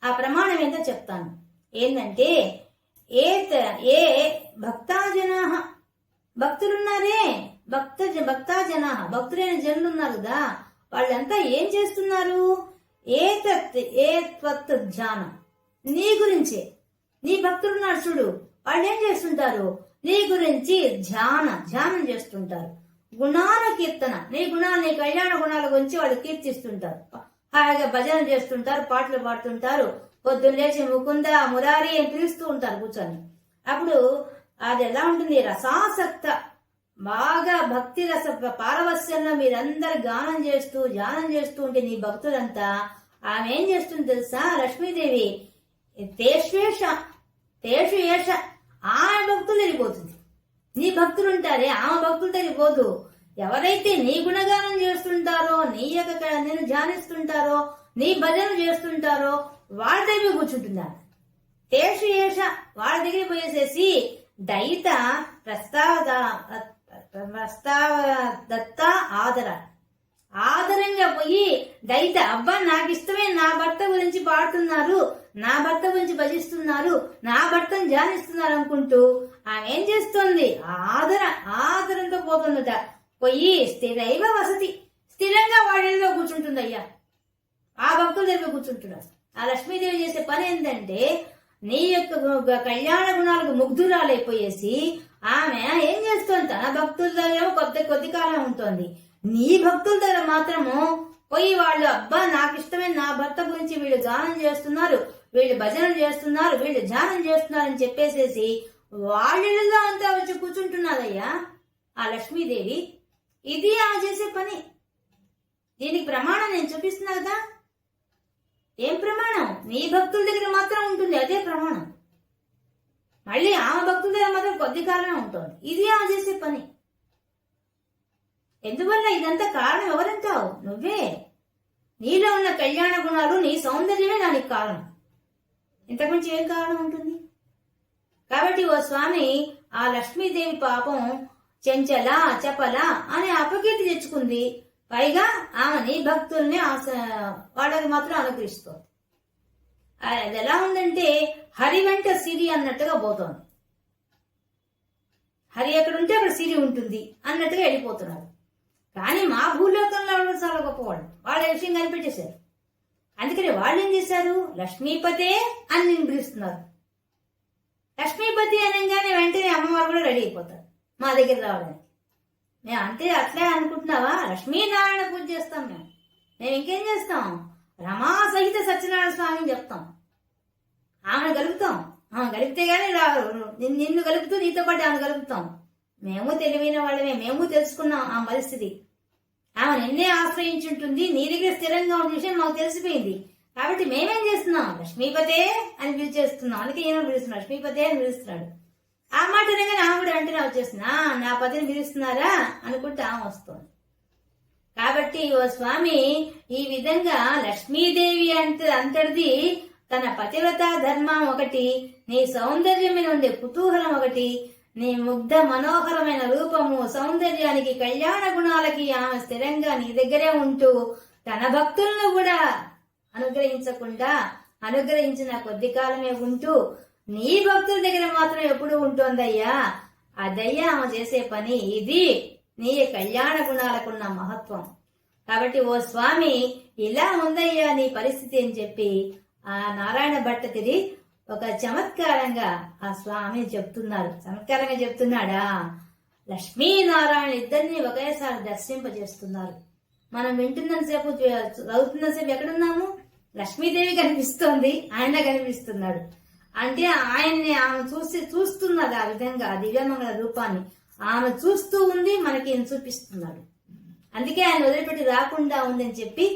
ఆ ప్రమాణం ఏంటో చెప్తాను. ఏంటంటే ఏ భక్తాజనా, భక్తులున్నారే, భక్తాజనా, భక్తులైన జనులు ఉన్నారు కదా, వాళ్ళంతా ఏం చేస్తున్నారు? ఏ త్వత్ ధ్యానం, నీ గురించే, నీ భక్తులు ఉన్నారు చూడు, వాళ్ళు ఏం చేస్తుంటారు, నీ గురించి ధ్యానం చేస్తుంటారు. గుణాల కీర్తన, నీ గుణాలు, నీ కళ్యాణ గుణాల గురించి వాళ్ళు కీర్తిస్తుంటారు. హాయిగా భజన చేస్తుంటారు, పాటలు పాడుతుంటారు. పొద్దున్న లేచి ముకుంద మురారి అని పిలుస్తూ ఉంటారు కూర్చొని. అప్పుడు అది ఎలా ఉంటుంది, రసాసక్త, బాగా భక్తి రస పారవస్యంలో మీరందరు గానం చేస్తూ ధ్యానం చేస్తూ ఉంటే నీ భక్తులంతా ఆమె ఏం చేస్తుంది తెలుసా, లక్ష్మీదేవి తేషు ఏష ఆమె భక్తులు వెళ్ళిపోతుంది. నీ భక్తులు ఉంటారే ఆమె భక్తులు వెళ్ళిపోదు. ఎవరైతే నీ గుణగానం చేస్తుంటారో, నీ యొక్క నేను ధ్యానిస్తుంటారో, నీ భజన చేస్తుంటారో వాళ్ళ దగ్గర కూర్చుంటున్నారు. తేషు ఏష వాళ్ళ దగ్గర పోయేసేసి దయిత ప్రస్తావదత్త ఆదరంగా పోయి దయిత, అబ్బా నాకు ఇష్టమే, నా భర్త గురించి పాడుతున్నారు, నా భర్త గురించి భజిస్తున్నారు, నా భర్తను ధ్యానిస్తున్నారు అనుకుంటూ ఆమె ఏం చేస్తుంది, ఆదరంతో పోతుందట. పోయి స్థిరైవ వసతి, స్థిరంగా వాడిలో కూర్చుంటుందయ్యా, ఆ భక్తుల దగ్గర కూర్చుంటున్నారు. ఆ లక్ష్మీదేవి చేసే పని ఏంటంటే, నీ యొక్క కళ్యాణ గుణాలకు ముగ్ధురాలైపోయేసి ఆమె ఏం చేస్తుంది, తన భక్తుల దగ్గర కొద్ది కాలం ఉంటుంది, నీ భక్తుల దగ్గర మాత్రము పోయి వాళ్ళు, అబ్బా నాకు ఇష్టమైన నా భర్త గురించి వీళ్ళు గానం చేస్తున్నారు, వీళ్ళు భజనలు చేస్తున్నారు, వీళ్ళు ధ్యానం చేస్తున్నారు అని చెప్పేసేసి వాళ్ళలో అంతా వచ్చి కూర్చుంటున్నారయ్యా ఆ లక్ష్మీదేవి. ఇది ఆమె చేసే పని. దీనికి ప్రమాణం నేను చూపిస్తున్నా కదా. ఏం ప్రమాణం, నీ భక్తుల దగ్గర మాత్రం ఉంటుంది, అదే ప్రమాణం. మళ్ళీ ఆమె భక్తుల దగ్గర మాత్రం కొద్ది కాలమే ఉంటుంది. ఇది ఆమె చేసే పని. ఎందువల్ల ఇదంతా కారణం ఎవరంటావు, నువ్వే. నీలో ఉన్న కళ్యాణ గుణాలు, నీ సౌందర్యమే దానికి కారణం. ఇంతకుమించి ఏం కారణం ఉంటుంది? కాబట్టి ఓ స్వామి, ఆ లక్ష్మీదేవి పాపం చెంచల చపల అనే అపకీర్తి తెచ్చుకుంది. పైగా ఆమె నీ భక్తుల్ని వాళ్ళకి మాత్రం అనుగ్రహిస్తోంది. అది ఎలా ఉందంటే హరి వెంట సిరి అన్నట్టుగా పోతోంది. హరి ఎక్కడుంటే అక్కడ సిరి ఉంటుంది అన్నట్టుగా వెళ్ళిపోతున్నారు. కానీ మా భూలోకంలో చాలా గొప్పవాళ్ళు, వాళ్ళ విషయం కనిపెట్టేశారు. అందుకని వాళ్ళు ఏం చేశారు, లక్ష్మీపతే అని నేను పిలుస్తున్నారు. లక్ష్మీపతి అనగానే వెంటనే అమ్మవారు కూడా రెడీ అయిపోతారు మా దగ్గర రావడానికి. మేము అంతే అట్లే అనుకుంటున్నావా, లక్ష్మీనారాయణ పూజ చేస్తాం. మేము ఇంకేం చేస్తాం, రమా సహిత సత్యనారాయణ స్వామిని చెప్తాం. ఆమెను కలుపుతాం, ఆమె కలిపితే గానీ నిన్ను కలుపుతూ నీతో పాటు ఆమెను కలుపుతాం. మేము తెలివైన వాళ్ళమే, మేము తెలుసుకున్నాం ఆ పరిస్థితి. ఆమె నిన్నే ఆశ్రయించుంటుంది, నీ దగ్గర స్థిరంగా ఉన్న విషయం మాకు తెలిసిపోయింది. కాబట్టి మేమేం చేస్తున్నాం, లక్ష్మీపతే అని పిలిచేస్తున్నాం. అందుకే ఈయన పిలుస్తున్నాడు, లక్ష్మీపతే అని పిలుస్తున్నాడు. ఆ మాట అనగానే ఆమె కూడా వెంటనే వచ్చేస్తున్నా, నా పతిని పిలుస్తున్నారా అనుకుంటే ఆమె వస్తుంది. కాబట్టి ఓ స్వామి, ఈ విధంగా లక్ష్మీదేవి అంతటిది తన పతివ్రత ధర్మం ఒకటి, నీ సౌందర్యం మీద ఉండే కుతూహలం ఒకటి, నీ ముగ్ధ మనోహరమైన రూపము సౌందర్యానికి కళ్యాణ గుణాలకి ఆమె స్థిరంగా నీ దగ్గరే ఉంటూ తన భక్తులను కూడా అనుగ్రహించకుండా అనుగ్రహించిన కొద్ది కాలమే ఉంటూ నీ భక్తుల దగ్గర మాత్రం ఎప్పుడు ఉంటోందయ్యా. అదయ్యా ఆమె చేసే పని. ఇది నీ కళ్యాణ గుణాలకున్న మహత్వం. కాబట్టి ఓ స్వామి, ఇలా ఉందయ్యా నీ పరిస్థితి అని చెప్పి ఆ నారాయణ భట్టతిరి ఒక చమత్కారంగా ఆ స్వామి చెప్తున్నారు. చమత్కారంగా చెప్తున్నాడా, లక్ష్మీనారాయణ ఇద్దరిని ఒకేసారి దర్శింపజేస్తున్నారు. మనం వింటున్నంతసేపు చదువుతున్నంతసేపు ఎక్కడున్నాము, లక్ష్మీదేవి కనిపిస్తోంది, ఆయన కనిపిస్తున్నాడు. అంటే ఆయన్ని ఆమె చూస్తున్నది. ఆ విధంగా దివ్యమంగళ రూపాన్ని ఆమె చూస్తూ ఉంది, మనకి చూపిస్తున్నాడు. అందుకే ఆయన వదిలిపెట్టి రాకుండా ఉందని చెప్పి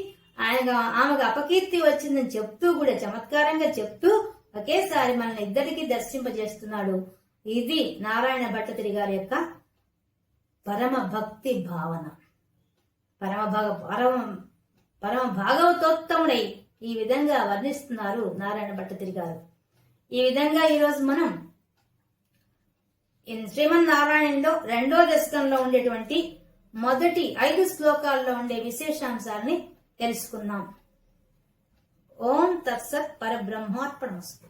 ఆమెకు అపకీర్తి వచ్చిందని చెప్తూ కూడా చమత్కారంగా చెప్తూ ఒకేసారి మన ఇద్దరికి దర్శింపజేస్తున్నాడు. ఇది నారాయణ భట్టతిరి గారి యొక్క పరమ భక్తి భావన. పరమ భాగవతోత్తముడై ఈ విధంగా వర్ణిస్తున్నారు నారాయణ భట్టతిరి గారు. ఈ విధంగా ఈరోజు మనం శ్రీమన్నారాయణలో 2వ దశకంలో ఉండేటువంటి మొదటి 5 శ్లోకాల్లో ఉండే విశేషాంశాలని తెలుసుకున్నాం. ఓం తత్సత్ పరబ్రహ్మార్పణమస్తు.